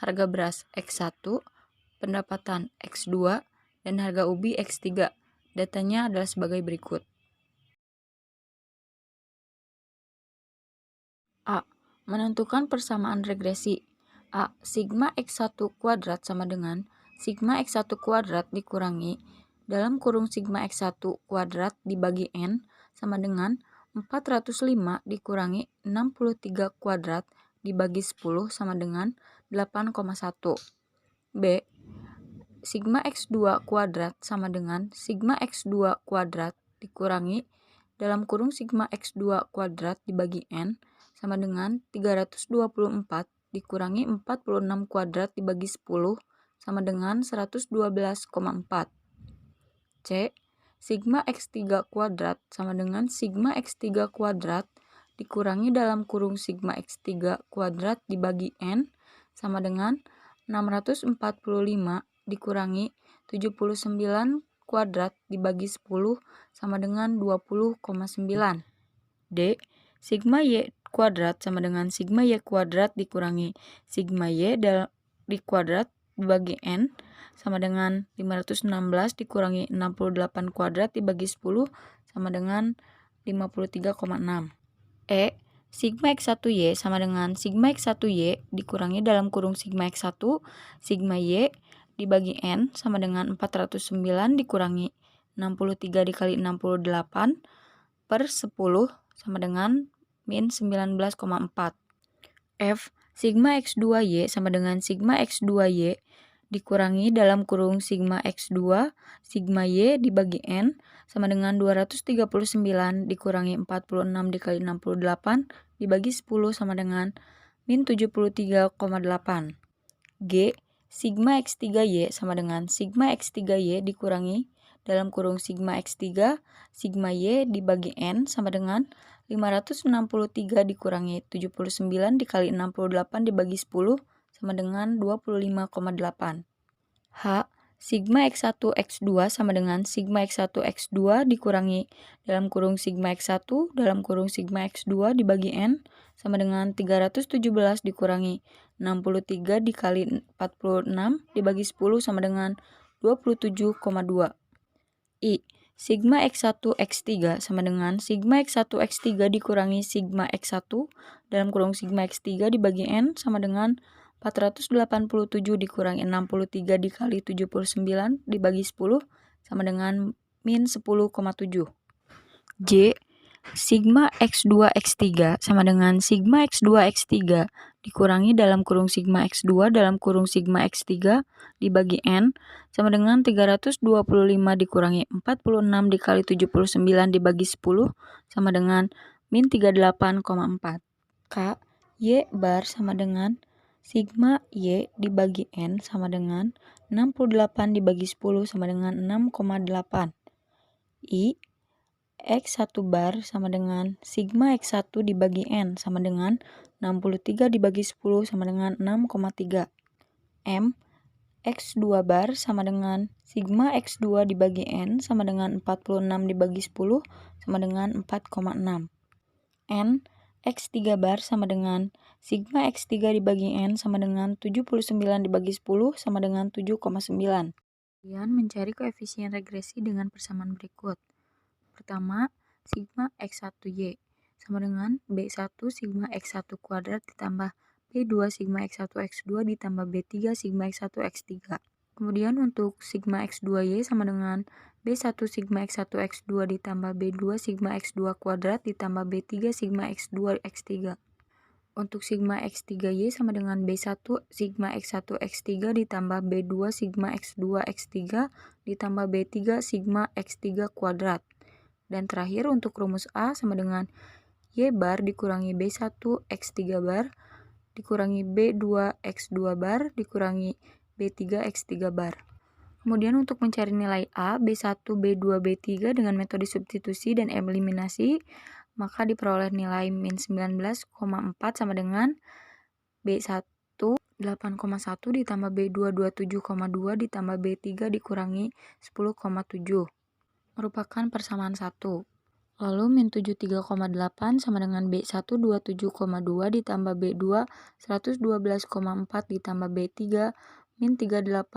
Speaker 5: harga beras X1, pendapatan X2, dan harga ubi X3. Datanya adalah sebagai berikut. A. Menentukan persamaan regresi. A. Sigma X1 kuadrat sama dengan Sigma X1 kuadrat dikurangi dalam kurung Sigma X1 kuadrat dibagi N sama dengan 405 dikurangi 63 kuadrat dibagi 10 sama dengan 8,1. B. Sigma X2 kuadrat sama dengan Sigma X2 kuadrat dikurangi dalam kurung Sigma X2 kuadrat dibagi N sama dengan 324 dikurangi 46 kuadrat dibagi 10 sama dengan 112,4. C. Sigma X3 kuadrat sama dengan Sigma X3 kuadrat dikurangi dalam kurung Sigma X3 kuadrat dibagi N sama dengan 645 dikurangi 79 kuadrat dibagi 10 sama dengan 20,9. D. Sigma Y kuadrat sama dengan Sigma Y kuadrat dikurangi Sigma Y di kuadrat dibagi N sama dengan 516 dikurangi 68 kuadrat dibagi 10 sama dengan 53,6. E. Sigma X1Y sama dengan Sigma X1Y dikurangi dalam kurung Sigma X1 Sigma Y dibagi N sama dengan 409 dikurangi 63 dikali 68 per 10 sama dengan min 19,4. F. Sigma X2Y sama dengan Sigma X2Y dikurangi dalam kurung Sigma X2 Sigma Y dibagi N sama dengan 239 dikurangi 46 dikali 68 dibagi 10 sama dengan min 73,8. G. Sigma X3Y sama dengan Sigma X3Y dikurangi dalam kurung Sigma X3 Sigma Y dibagi N sama dengan 563 dikurangi 79 dikali 68 dibagi 10 sama dengan 25,8. H. Sigma X1 X2 sama dengan Sigma X1 X2 dikurangi dalam kurung Sigma X1 dalam kurung Sigma X2 dibagi N sama dengan 317 dikurangi 63 dikali 46 dibagi 10 sama dengan 27,2. I. Sigma X1 X3 sama dengan Sigma X1 X3 dikurangi Sigma X1 dalam kurung Sigma X3 dibagi N sama dengan 487 dikurangi 63 dikali 79 dibagi 10 sama dengan min 10,7. J. Sigma X2 X3 sama dengan Sigma X2 X3 dikurangi dalam kurung Sigma X2 dalam kurung Sigma X3 dibagi N sama dengan 325 dikurangi 46 dikali 79 dibagi 10 sama dengan min 38,4. K. Y bar sama dengan Sigma Y dibagi N sama dengan 68 dibagi 10 sama dengan 6,8. I. X1 bar sama dengan Sigma X1 dibagi N sama dengan 63 dibagi 10 sama dengan 6,3. M. X2 bar sama dengan Sigma X2 dibagi N sama dengan 46 dibagi 10 sama dengan 4,6. N. X3 bar sama dengan Sigma X3 dibagi N sama dengan 79 dibagi 10 sama dengan 7,9. Kemudian mencari koefisien regresi dengan persamaan berikut. Pertama, Sigma X1Y sama dengan B1 Sigma X1 kuadrat ditambah B2 Sigma X1 X2 ditambah B3 Sigma X1 X3. Kemudian untuk Sigma X2Y sama dengan B1 Sigma X1 X2 ditambah B2 Sigma X2 kuadrat ditambah B3 Sigma X2 X3. Untuk sigma X3Y sama dengan B1 sigma X1 X3 ditambah B2 sigma X2 X3 ditambah B3 sigma X3 kuadrat. Dan terakhir untuk rumus A sama dengan Y bar dikurangi B1 X3 bar dikurangi B2 X2 bar dikurangi B3 X3 bar. Kemudian untuk mencari nilai A, B1, B2, B3 dengan metode substitusi dan eliminasi, maka diperoleh nilai min 19,4 sama dengan B1 8,1 ditambah B2 27,2 ditambah B3 dikurangi 10,7 merupakan persamaan 1. Lalu min 73,8 sama dengan B1 27,2 ditambah B2 112,4 ditambah B3 min 38,4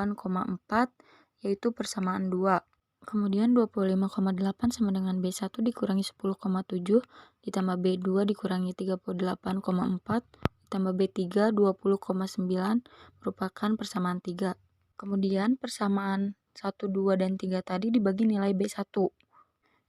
Speaker 5: yaitu persamaan 2. Kemudian 25,8 sama dengan B1 dikurangi 10,7 ditambah B2 dikurangi 38,4 ditambah B3 20,9 merupakan persamaan 3. Kemudian persamaan 1, 2, dan 3 tadi dibagi nilai B1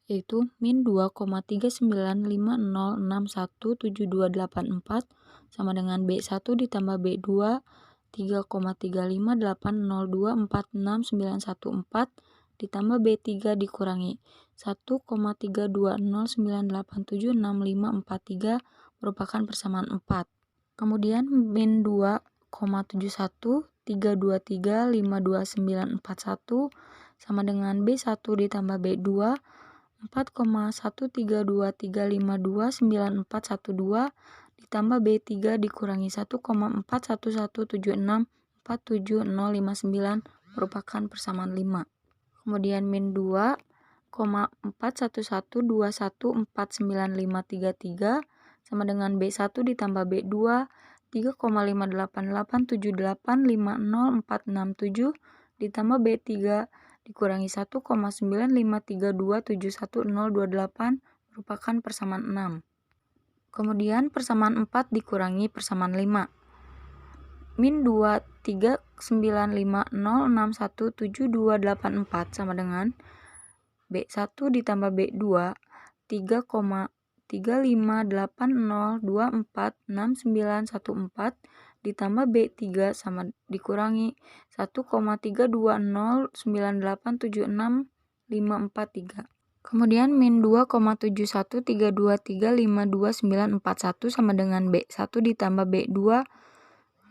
Speaker 5: yaitu min 2,390617284 sama dengan B1 ditambah B2 3,3580246914 ditambah B3 dikurangi 1,32098765543 merupakan persamaan 4. Kemudian min 2,7132352941 sama dengan B1 ditambah B2 4,132352941 ditambah B3 dikurangi 1,41176470059 merupakan persamaan 5. Kemudian min 2,41121495533 sama dengan B1 ditambah B2 3,58878504667 ditambah B3 dikurangi 1,953271028 merupakan persamaan 6. Kemudian persamaan 4 dikurangi persamaan 5. Min 2 3,950617284 sama dengan B1 ditambah B2 3,3580246914 ditambah B3 sama dikurangi 1,32098765543. Kemudian min 2,7132352941 sama dengan B1 ditambah B2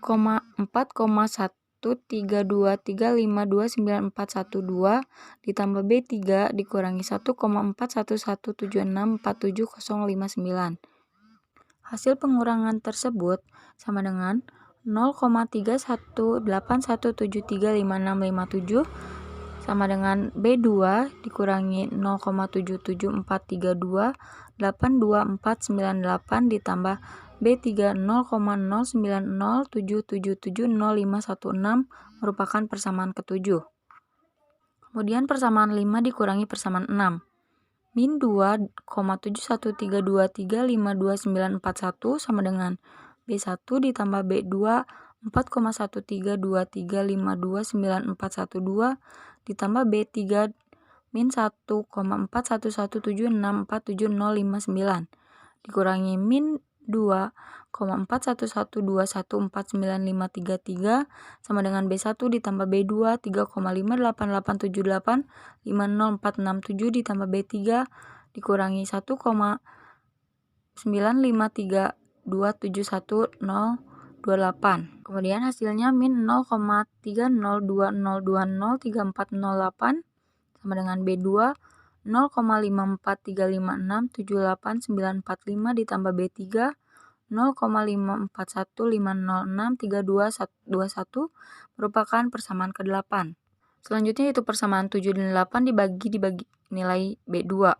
Speaker 5: 4,3235295294112 ditambah B3 dikurangi 1,41176470059. Hasil pengurangan tersebut sama dengan 0,3181735657 sama dengan B2 dikurangi 0,77432824998 ditambah B3 0,0907770516 merupakan persamaan ke-7. Kemudian persamaan 5 dikurangi persamaan 6. Min 2,713235291 sama dengan B1 ditambah B2 4,13235294112 ditambah B3 min 1,41176470059 dikurangi min 2,41121495533 sama dengan B1 ditambah B2 3,588785047 ditambah B3 dikurangi 1,953271028. Kemudian hasilnya min 0,3020203408 sama dengan B2 0,543567895 ditambah B3 0,541506321 merupakan persamaan ke-8. Selanjutnya yaitu persamaan 7 dan 8 dibagi nilai B2.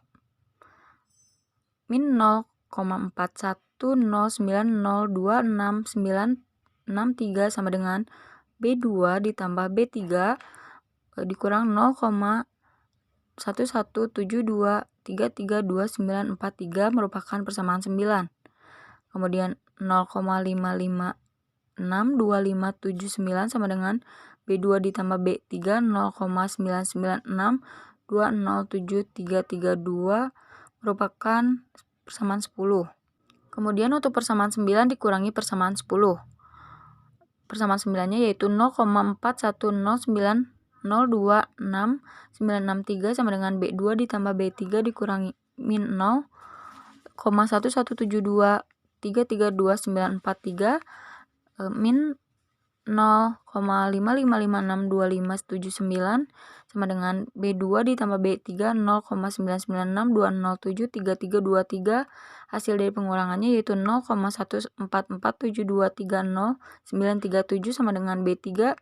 Speaker 5: Min 0,4109026963 sama dengan B2 ditambah B3 dikurang 0,1172332943 merupakan persamaan 9. Kemudian 0,5562579 sama dengan B2 ditambah B3 0,996207332 merupakan persamaan 10. Kemudian untuk persamaan 9 dikurangi persamaan 10. Persamaan 9-nya yaitu 0,4109026963 sama dengan B2 ditambah B3 dikurangi min 0,11723329943 min 0,5556259 sama dengan B2 ditambah B3 0,99620733323. Hasil dari pengurangannya yaitu 0,14472300937 sama dengan B3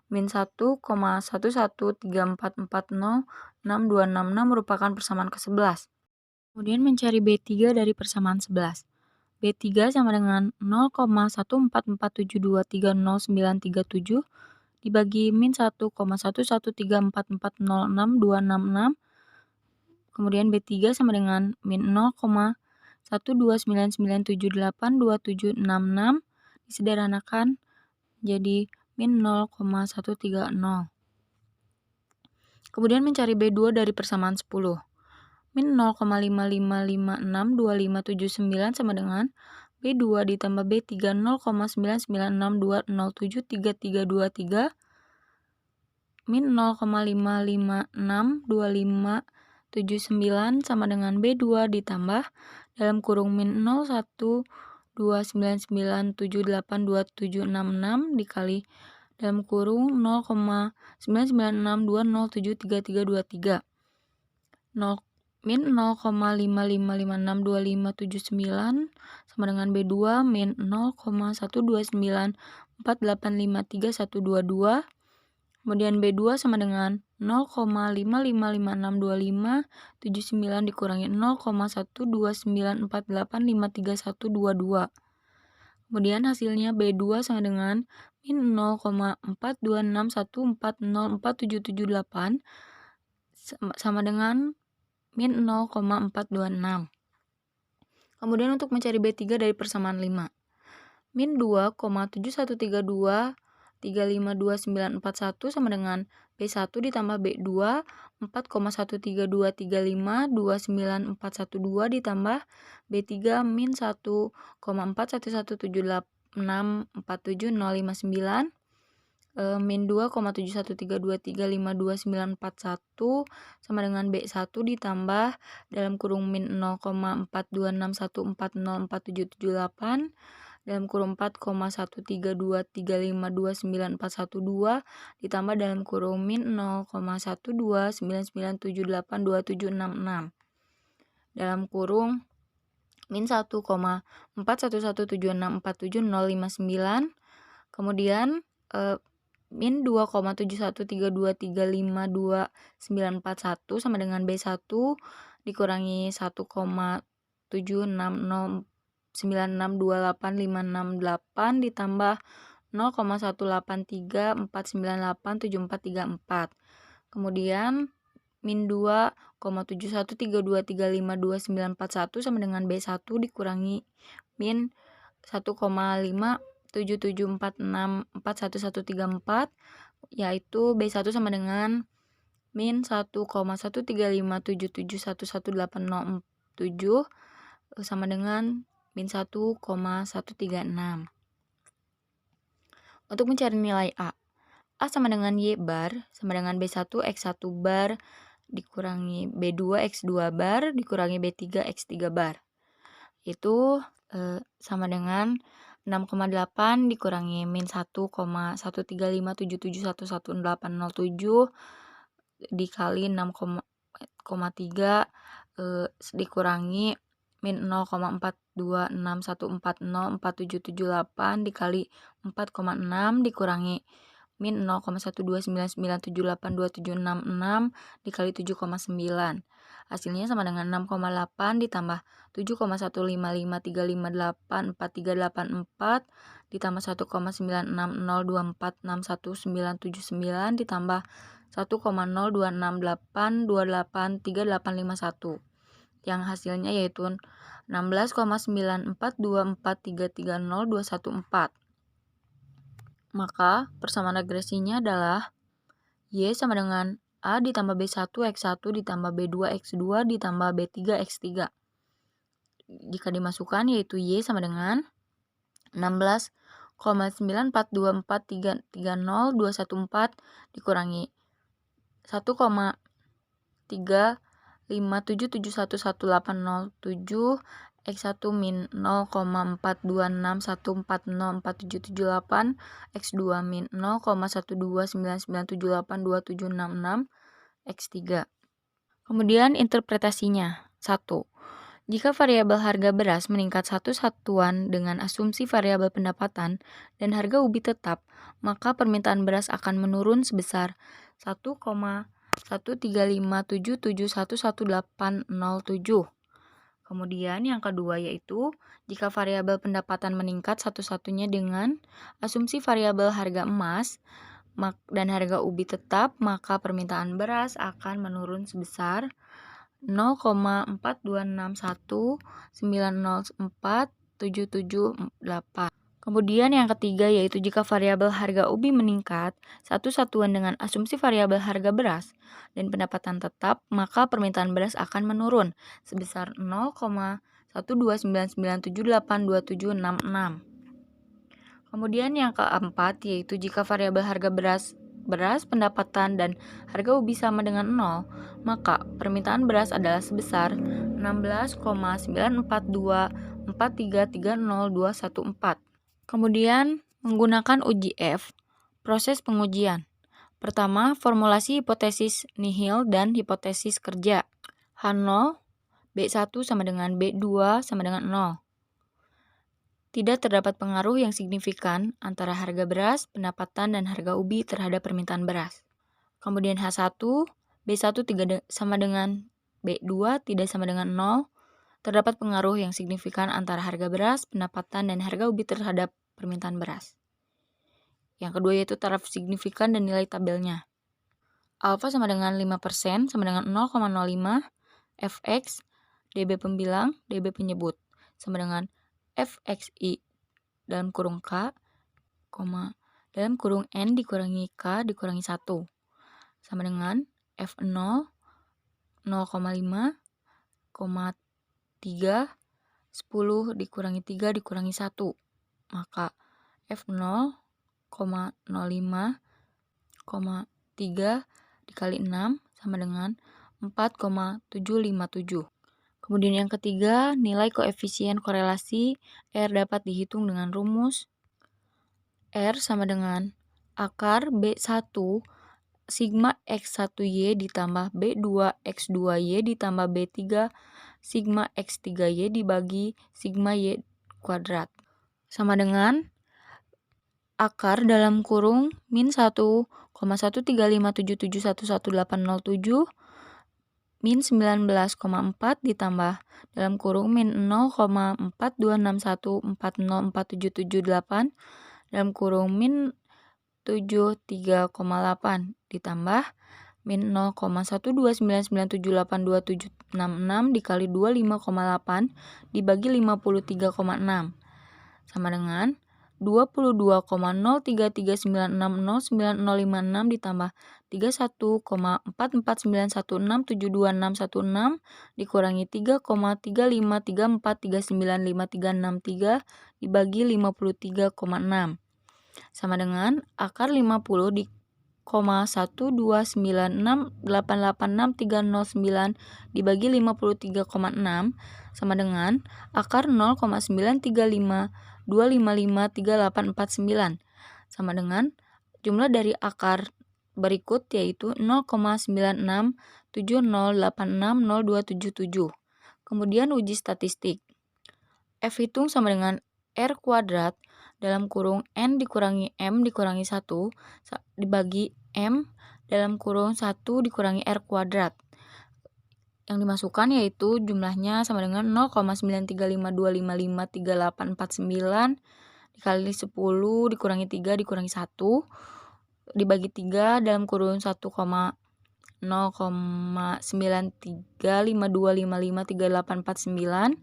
Speaker 5: min 1,11344066266 merupakan persamaan ke-11. Kemudian mencari B3 dari persamaan 11. B3 sama dengan 0,14472300937 dibagi min 1,11344066266. Kemudian B3 sama dengan min 0,12997827766 disederhanakan jadi min 0,130. Kemudian mencari B2 dari persamaan 10. Min 0,55562579 sama dengan B2 ditambah B3 0,99620733323 min 0,5562579 sama dengan B2 ditambah dalam kurung min 012997827766 dikali dalam kurung 0,99620733323 min 0,555562579 sama dengan B2 min 0,129485322. Kemudian B2 sama dengan 0,555562579 dikurangi 0,129485322. Kemudian hasilnya B2 sama dengan min 0,42614047778 sama dengan min 0,426. Kemudian untuk mencari B3 dari persamaan 5. Min 2,7132352941 sama dengan B1 ditambah B2 4,13235294112 ditambah B3 min 1,41178647059 min 2,713235291 sama dengan B1 ditambah dalam kurung min 0,42614047778 dalam kurung 4,13235294112 ditambah dalam kurung min 0,12997827766 dalam kurung min 1,41176470059 kemudian min 2,71323522941 sama dengan B1 dikurangi 1,760962858 ditambah 0,183498744. Kemudian min 2,71323522941 sama dengan B1 dikurangi min 1,57746411134 yaitu B1 sama dengan min 1,13577118007 sama dengan min 1,136. Untuk mencari nilai A sama dengan Y bar sama dengan B1 X1 bar dikurangi B2 X2 bar dikurangi B3 X3 bar. Itu sama dengan 6,8 dikurangi min 1,13577118007 dikali 6,3 dikurangi min 0,42614047778 dikali 4,6 dikurangi min 0,12997827766 dikali 7,9. Hasilnya sama dengan 6,8 ditambah 7,15535384384 ditambah 1,96024619979 ditambah 1,0268283851 yang hasilnya yaitu 16,9424330214. Maka persamaan regresinya adalah Y sama dengan A ditambah B1 X1 ditambah B2 X2 ditambah B3 X3. jika dimasukkan yaitu Y sama dengan 16,942430,214 dikurangi 1,357711807 X1 min 0,4261404778 X2 min 0,1299782766 X3. Kemudian interpretasinya. 1. Jika variabel harga beras meningkat satu satuan dengan asumsi variabel pendapatan dan harga ubi tetap, maka permintaan beras akan menurun sebesar 1,13577111807. Kemudian yang kedua yaitu, jika variabel pendapatan meningkat satu-satunya dengan asumsi variabel harga emas dan harga ubi tetap, maka permintaan beras akan menurun sebesar 0,4261904778. Kemudian yang ketiga yaitu jika variabel harga ubi meningkat satu satuan dengan asumsi variabel harga beras dan pendapatan tetap, maka permintaan beras akan menurun sebesar 0,129978276. Kemudian yang keempat yaitu jika variabel harga beras, pendapatan, dan harga ubi sama dengan 0, maka permintaan beras adalah sebesar 16,9424330,214. Kemudian menggunakan uji F, proses pengujian. Pertama, formulasi hipotesis nihil dan hipotesis kerja. H0, B1 sama dengan B2 sama dengan 0. Tidak terdapat pengaruh yang signifikan antara harga beras, pendapatan, dan harga ubi terhadap permintaan beras. Kemudian H1, B1 tidak sama dengan B2 tidak sama dengan 0. Terdapat pengaruh yang signifikan antara harga beras, pendapatan, dan harga ubi terhadap permintaan beras. Yang kedua yaitu taraf signifikan dan nilai tabelnya. Alfa sama dengan 5% sama dengan 0,05, Fx, dB pembilang, dB penyebut, sama dengan Fxi dalam kurung K, dalam kurung N dikurangi K dikurangi 1, sama dengan F0, 0,5, 3, 10 dikurangi 3 dikurangi 1, maka F0, 0,05, 3 dikali 6 sama dengan 4,757. Kemudian yang ketiga, nilai koefisien korelasi R dapat dihitung dengan rumus R sama dengan akar B1 sigma X1Y ditambah B2 X2Y ditambah B3 sigma X3Y dibagi sigma Y kuadrat. Sama dengan akar dalam kurung min 1,13577111807 min 19,4 ditambah dalam kurung min 0,4261404778 dalam kurung min 73,8 ditambah min 0,129978276 dikali 25,8 dibagi 53,6 sama dengan 22,03396090056 ditambah 31,4491672616 dikurangi 3,3534395363 dibagi 53,6 sama dengan akar 50 di 0,12968863009 dibagi 53,6 sama dengan akar 0,935255389 sama dengan jumlah dari akar berikut yaitu 0,9670860277. Kemudian uji statistik. F hitung sama dengan R kuadrat dalam kurung N dikurangi M dikurangi 1 dibagi M dalam kurung 1 dikurangi R kuadrat. Yang dimasukkan yaitu jumlahnya sama dengan 0,93525538849 dikali 10 dikurangi 3 dikurangi 1 dibagi 3 dalam kurung 1,93525538849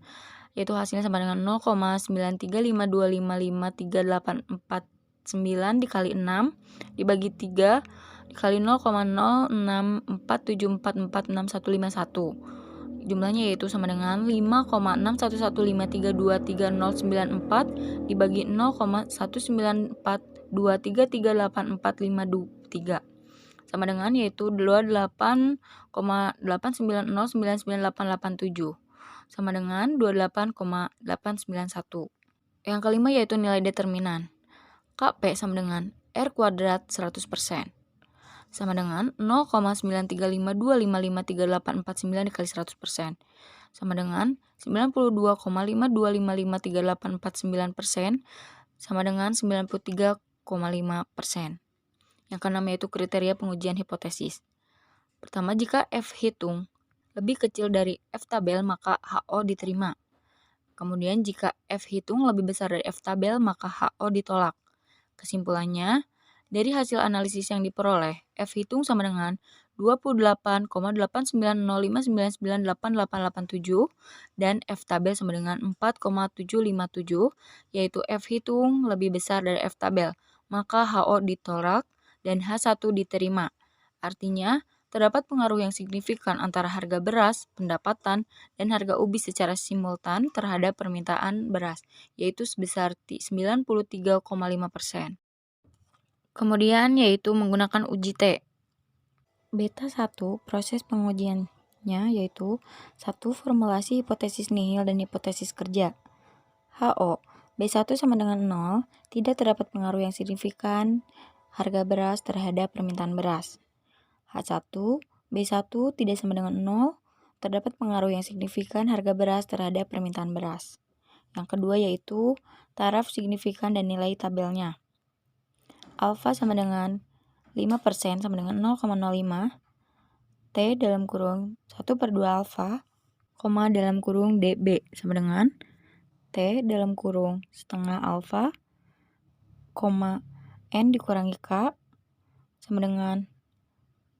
Speaker 5: yaitu hasilnya sama dengan 0,93525538849 dikali 6 dibagi 3 dikali 0,0647446151 jumlahnya yaitu sama dengan 5,61153230094 dibagi 0,19423384523 sama dengan yaitu 28,890998887 sama dengan 28,891. Yang kelima yaitu nilai determinan. KP sama dengan R kuadrat 100% sama dengan 0,93525538849 dikali 100% sama dengan 92,52553849% sama dengan 93,5%. Yang keenam yaitu kriteria pengujian hipotesis. Pertama, jika F hitung lebih kecil dari F tabel maka HO diterima. Kemudian jika F hitung lebih besar dari F tabel maka HO ditolak. Kesimpulannya, dari hasil analisis yang diperoleh, F hitung sama dengan 28,89059988887 dan F tabel sama dengan 4,757, yaitu F hitung lebih besar dari F tabel, maka HO ditolak dan H1 diterima. Artinya, terdapat pengaruh yang signifikan antara harga beras, pendapatan, dan harga ubi secara simultan terhadap permintaan beras, yaitu sebesar 93,5%. Kemudian yaitu menggunakan uji T. Beta 1, proses pengujiannya yaitu 1. Formulasi hipotesis nihil dan hipotesis kerja. HO, B1 sama dengan 0, tidak terdapat pengaruh yang signifikan harga beras terhadap permintaan beras. H1, B1 tidak sama dengan 0, terdapat pengaruh yang signifikan harga beras terhadap permintaan beras. Yang kedua yaitu taraf signifikan dan nilai tabelnya. Alfa sama dengan 5% sama dengan 0,05, T dalam kurung 1/2 alfa, dalam kurung DB sama dengan T dalam kurung setengah alfa, N dikurangi K sama dengan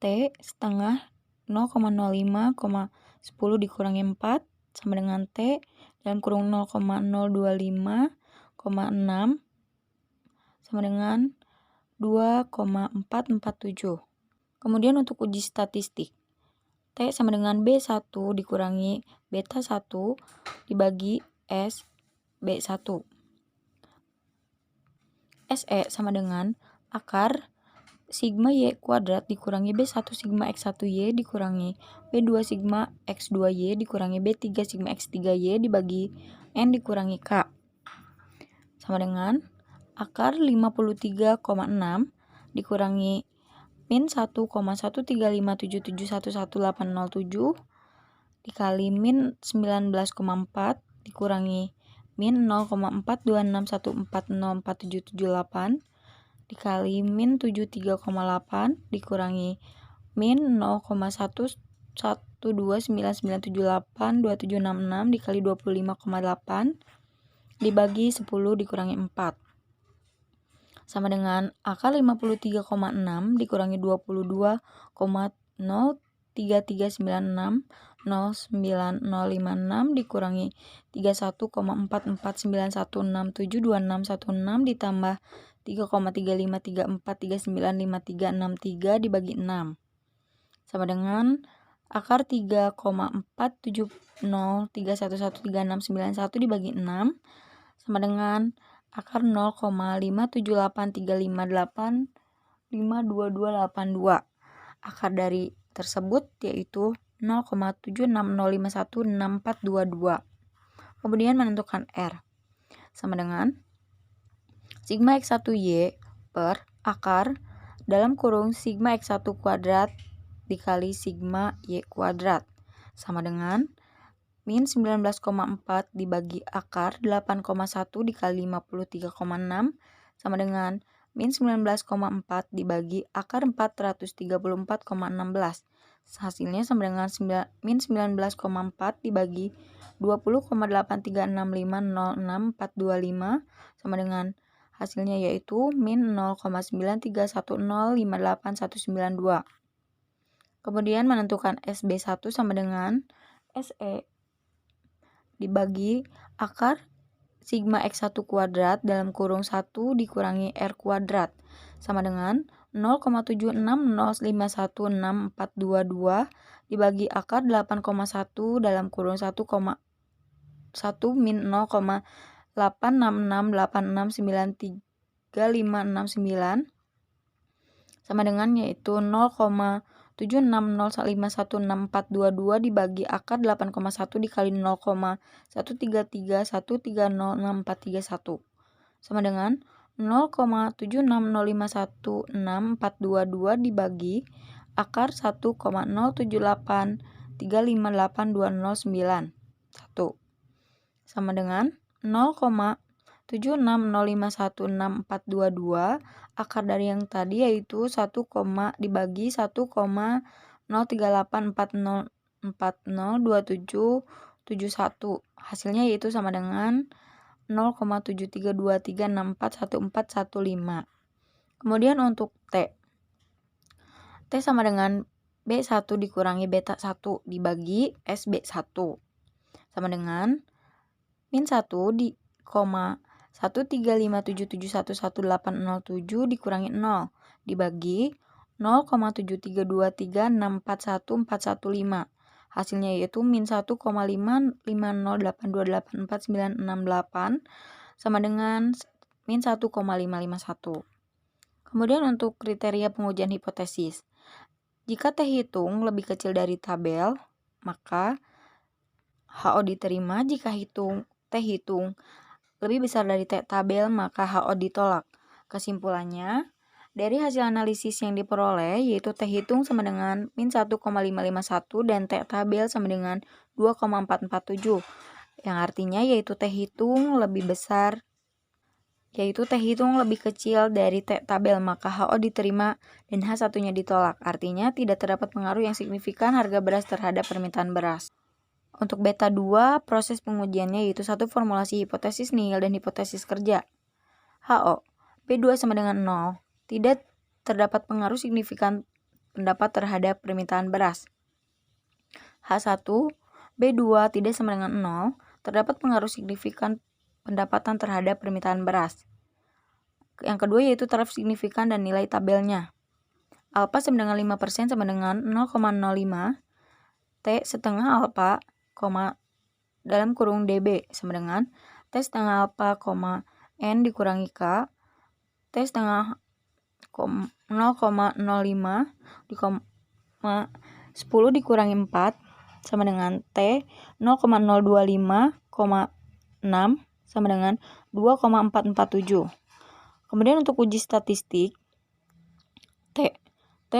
Speaker 5: T setengah 0,05, 10 dikurangi 4 sama dengan T dalam kurung 0,025, 6 sama dengan 2,447. Kemudian untuk uji statistik, T sama dengan B1 dikurangi beta 1 dibagi S B1. SE sama dengan akar sigma Y kuadrat dikurangi B1 sigma X1Y dikurangi B2 sigma X2Y dikurangi B3 sigma X3Y dibagi N dikurangi K. Sama dengan akar 53,6 dikurangi min 1,13577111807 dikali min 19,4 dikurangi min 0,426140478 dikali min 73,8 dikurangi min 0,11299782766 dikali 25,8 dibagi 10 dikurangi 4 sama dengan akar 53,6 dikurangi 22,03396090056 dikurangi 31,4491672616 ditambah 3,3534395363 dibagi 6 sama dengan akar 3,47031136191 dibagi 6 sama dengan akar 0,57835585222. Akar dari tersebut yaitu 0,76051642. Kemudian menentukan R sama dengan sigma X1Y per akar dalam kurung sigma X1 kuadrat dikali sigma Y kuadrat sama dengan min 19,4 dibagi akar 8,1 dikali 53,6 sama dengan min 19,4 dibagi akar 434,16. Hasilnya sama dengan min 19,4 dibagi 20,8365064425 sama dengan hasilnya yaitu min 0,931058192. Kemudian menentukan SB1 sama dengan SE dibagi akar sigma X1 kuadrat dalam kurung 1 dikurangi R kuadrat sama dengan 0,76051642 dibagi akar 8,1 dalam kurung 1, min 0,866869359 sama dengan yaitu 0,76051642 dibagi akar 8,1 dikali 0,133130641 sama dengan 0,76051642 dibagi akar 1,0783582091 sama dengan 0,76051642 akar dari yang tadi yaitu 1, dibagi 1,03840402771 hasilnya yaitu sama dengan 0,7323641415. Kemudian untuk T sama dengan B1 dikurangi beta 1 dibagi SB1 sama dengan min 1 di 13577111807 dikurangi 0 dibagi 0,7323641415 hasilnya yaitu min 1,55082849968 sama dengan min 1,551. Kemudian untuk kriteria pengujian hipotesis. Jika T hitung lebih kecil dari tabel, maka HO diterima. Jika T hitung lebih besar dari T tabel, maka HO ditolak. Kesimpulannya, dari hasil analisis yang diperoleh, yaitu T hitung sama dengan min 1,551 dan T tabel sama dengan 2,447. Yang artinya yaitu T hitung lebih besar, yaitu T hitung lebih kecil dari T tabel, maka HO diterima dan H1-nya ditolak. Artinya tidak terdapat pengaruh yang signifikan harga beras terhadap permintaan beras. Untuk beta 2, proses pengujiannya yaitu 1 formulasi hipotesis nihil dan hipotesis kerja. HO, B2 sama dengan 0. Tidak terdapat pengaruh signifikan pendapat terhadap permintaan beras. H1, B2 tidak sama dengan 0. Terdapat pengaruh signifikan pendapatan terhadap permintaan beras. Yang kedua yaitu taraf signifikan dan nilai tabelnya. Alpha sama dengan 5% sama dengan 0,05. T setengah alpha, dalam kurung DB sama dengan T setengah alpha, N dikurangi K. T setengah 0,05 10 dikurangi 4 sama dengan T 0,025,6 sama dengan 2,447. Kemudian untuk uji statistik T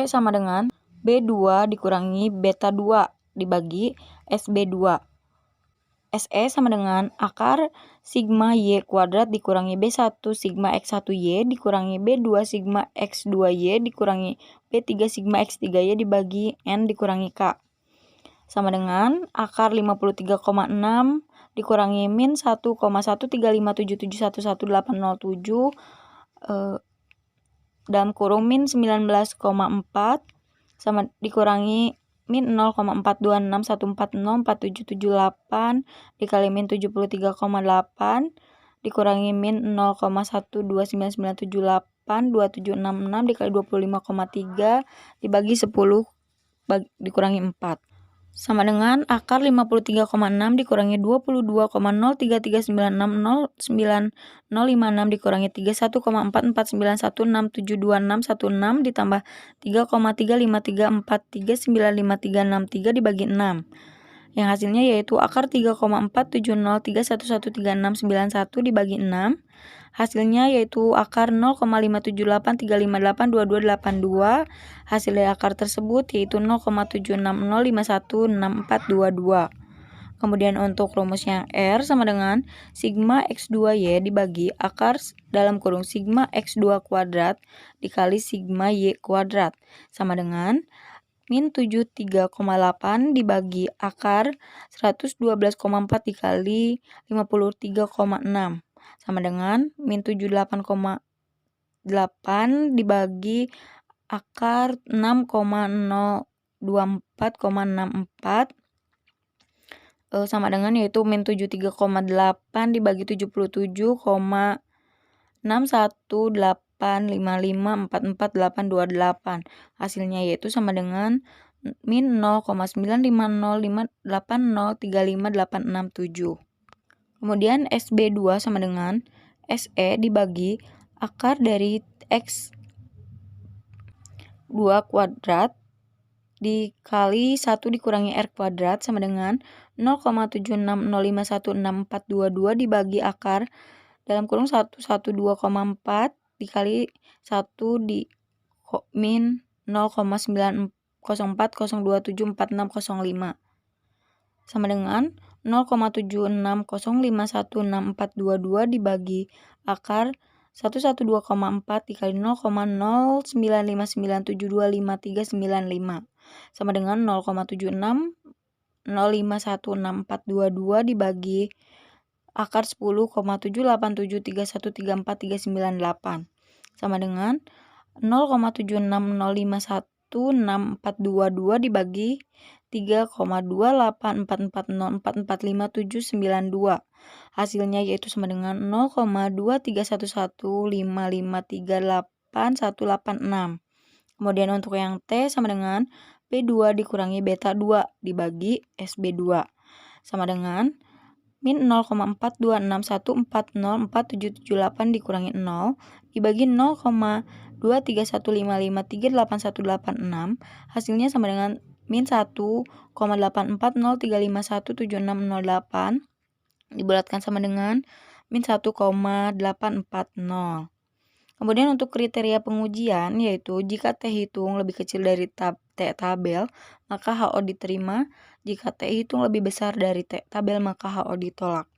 Speaker 5: sama dengan B2 dikurangi beta 2 dibagi SB2. SE sama dengan akar sigma Y kuadrat dikurangi B1 sigma X1Y dikurangi B2 sigma X2Y dikurangi B3 sigma X3Y dibagi N dikurangi K. Sama dengan akar 53,6 dikurangi min 1,13577111807 dalam kurung min 19,4 sama dikurangi min 0,42614047778 dikali min 73,8 dikurangi min 0,129978276 dikali 25,3 dibagi 10 dikurangi 4 sama dengan akar 53,6 dikurangi 22,033960956 dikurangi 31,4491672616 ditambah 3,35343953953 dibagi 6. Yang hasilnya yaitu akar 3,47031131691 dibagi 6. Hasilnya yaitu akar 0,57835822282. Hasil dari akar tersebut yaitu 0,760516422. Kemudian untuk rumusnya R sama dengan sigma X2Y dibagi akar dalam kurung sigma X2 kuadrat dikali sigma Y kuadrat sama dengan min 73,8 dibagi akar 112,4 dikali 53,6 sama dengan min 78,8 dibagi akar 6,024,64 sama dengan yaitu min 73,8 dibagi 77,618 0,95088. Hasilnya yaitu sama dengan min 0,95058035867. Kemudian SB2 sama dengan SE dibagi akar dari X 2 kuadrat dikali 1 dikurangi R kuadrat sama dengan 0,76051642 dibagi akar dalam kurung 112,4 dikali 1 di min 0,904027465 sama dengan 0,76051642 dibagi akar 112,4 dikali 0,0959725395 sama dengan 0,76051642 dibagi akar 10,7873134398 sama dengan 0,76051642 dibagi 3,284404459792. Hasilnya yaitu sama dengan 0,23115538186. Kemudian untuk yang T sama dengan B2 dikurangi beta 2 dibagi SB2 sama dengan min 0,4261404778 dikurangi 0 dibagi 0,23155388186. Hasilnya sama dengan min 1,84035176608 dibulatkan sama dengan min 1,840. Kemudian untuk kriteria pengujian yaitu jika T hitung lebih kecil dari T tabel maka HO diterima, jika T hitung lebih besar dari T tabel maka HO ditolak.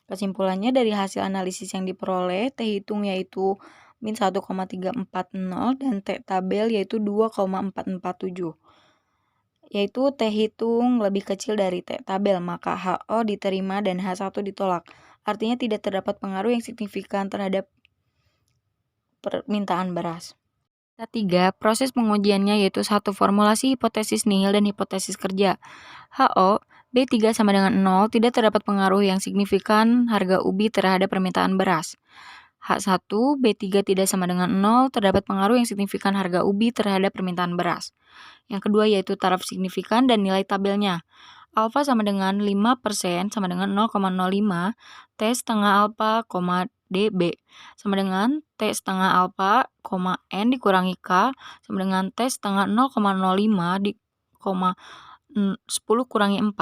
Speaker 5: Kesimpulannya dari hasil analisis yang diperoleh T hitung yaitu min 1,340 dan T tabel yaitu 2,447. Yaitu T hitung lebih kecil dari T tabel maka HO diterima dan H1 ditolak. Artinya tidak terdapat pengaruh yang signifikan terhadap permintaan beras. Ketiga, proses pengujiannya yaitu 1. Formulasi hipotesis nihil dan hipotesis kerja. HO B3 sama dengan 0, tidak terdapat pengaruh yang signifikan harga ubi terhadap permintaan beras. H1 B3 tidak sama dengan 0, terdapat pengaruh yang signifikan harga ubi terhadap permintaan beras. Yang kedua yaitu taraf signifikan dan nilai tabelnya. Alfa sama dengan 5% sama dengan 0,05, T setengah alfa, DB sama dengan T setengah alfa, N dikurangi K sama dengan T setengah 0,05 di 10 kurangi 4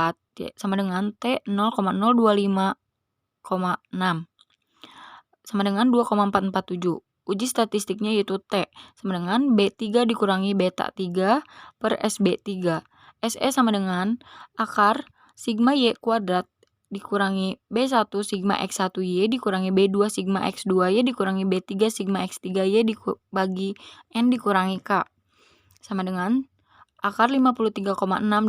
Speaker 5: sama dengan T 0,025,6 sama dengan 2,447. Uji statistiknya yaitu T sama dengan B3 dikurangi beta 3 per SB3. SE sama dengan akar sigma Y kuadrat dikurangi B1 sigma X1Y dikurangi B2 sigma X2Y dikurangi B3 sigma X3Y dibagi N dikurangi K. Sama dengan akar 53,6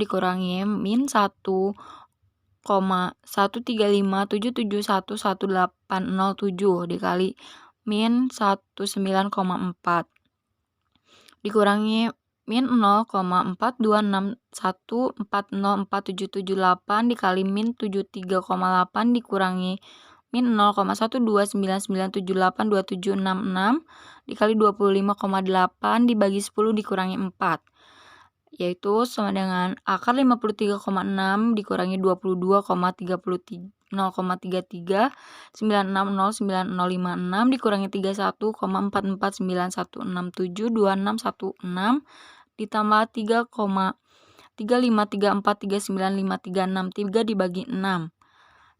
Speaker 5: dikurangi min 1,13577111807 dikali min 19,4 dikurangi min 0,42614047778 dikali min 73,8 dikurangi min 0,129978276 dikali 25,8 dibagi 10 dikurangi 4 yaitu sama dengan akar 53,6 dikurangi 22,33 0,33 9609056 dikurangi 31,4491672616 ditambah 3,353439536 dibagi 6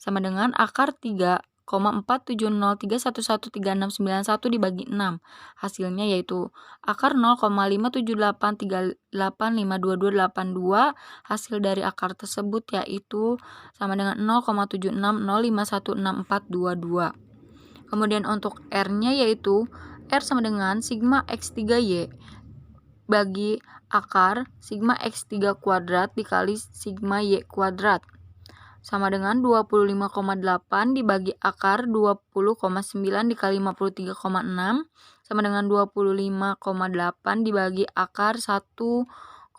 Speaker 5: sama dengan akar 3,47031136191 dibagi 6. Hasilnya yaitu akar 0,57838522282. Hasil dari akar tersebut yaitu sama dengan 0,7605164422. Kemudian untuk R-nya yaitu R sama dengan sigma X3Y bagi akar sigma X3 kuadrat dikali sigma Y kuadrat sama dengan 25,8 dibagi akar 20,9 dikali 53,6 sama dengan 25,8 dibagi akar 1,120,24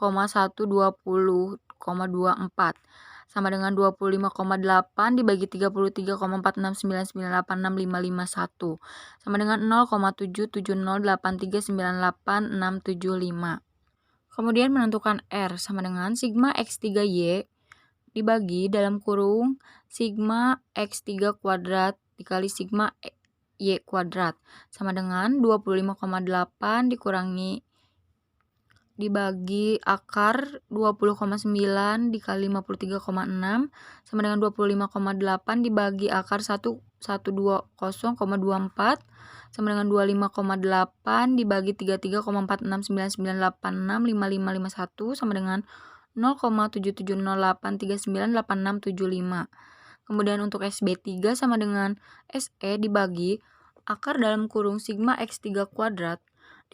Speaker 5: sama dengan 25,8 dibagi 33,4699866551 sama dengan 0,77083986675. Kemudian menentukan R sama dengan sigma X3Y dibagi dalam kurung sigma X3 kuadrat dikali sigma Y kuadrat sama dengan 25,8 dibagi akar 20,9 dikali 53,6 sama dengan 25,8 dibagi akar 120,24 sama dengan 25,8 dibagi 33,4699865551 sama dengan 0,7708398675. Kemudian untuk SB3 sama dengan SE dibagi akar dalam kurung sigma X3 kuadrat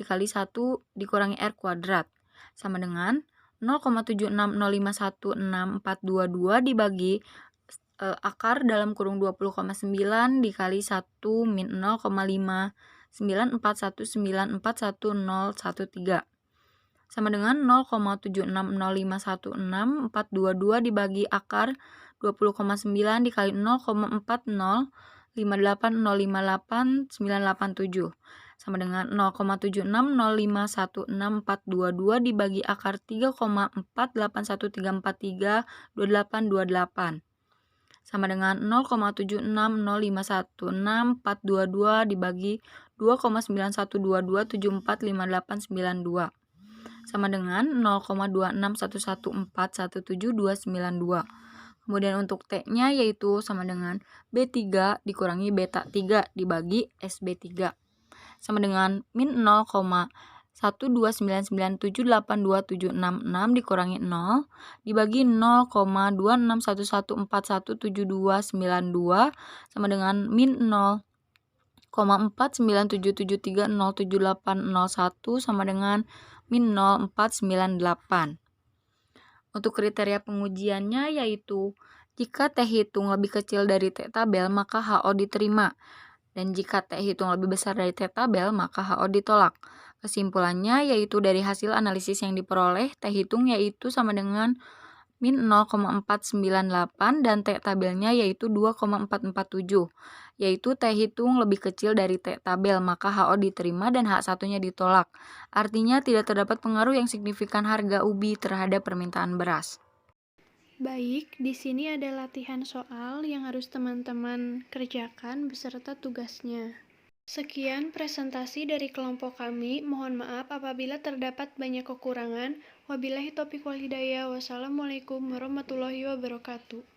Speaker 5: dikali 1 dikurangi R kuadrat sama dengan 0,76051642 dibagi akar dalam kurung 20,9 dikali 1 min 0,594194113 sama dengan 0,76051642 dibagi akar 20,9 dikali 0,4058058987 sama dengan 0,76051642 dibagi akar 3,4813432828 sama dengan 0,76051642 dibagi 2,9122745892 sama dengan 0,26114172292. Kemudian untuk T-nya yaitu sama dengan B3 dikurangi beta 3 dibagi SB3 sama dengan min 0,12997827666 dikurangi 0 dibagi 0,2611417292 sama dengan min 0,4977307801 sama dengan min 0,498. Untuk kriteria pengujiannya yaitu jika T hitung lebih kecil dari T tabel maka HO diterima dan jika T hitung lebih besar dari T tabel maka HO ditolak. Kesimpulannya yaitu dari hasil analisis yang diperoleh T hitung yaitu sama dengan min 0,498 dan T tabelnya yaitu 2,447 yaitu T hitung lebih kecil dari T tabel maka HO diterima dan H1-nya ditolak. Artinya tidak terdapat pengaruh yang signifikan harga ubi terhadap permintaan beras.
Speaker 2: Baik, di sini ada latihan soal yang harus teman-teman kerjakan beserta tugasnya. Sekian presentasi dari kelompok kami. Mohon maaf apabila terdapat banyak kekurangan. Wabillahi taufiq wal hidayah. Wassalamualaikum warahmatullahi wabarakatuh.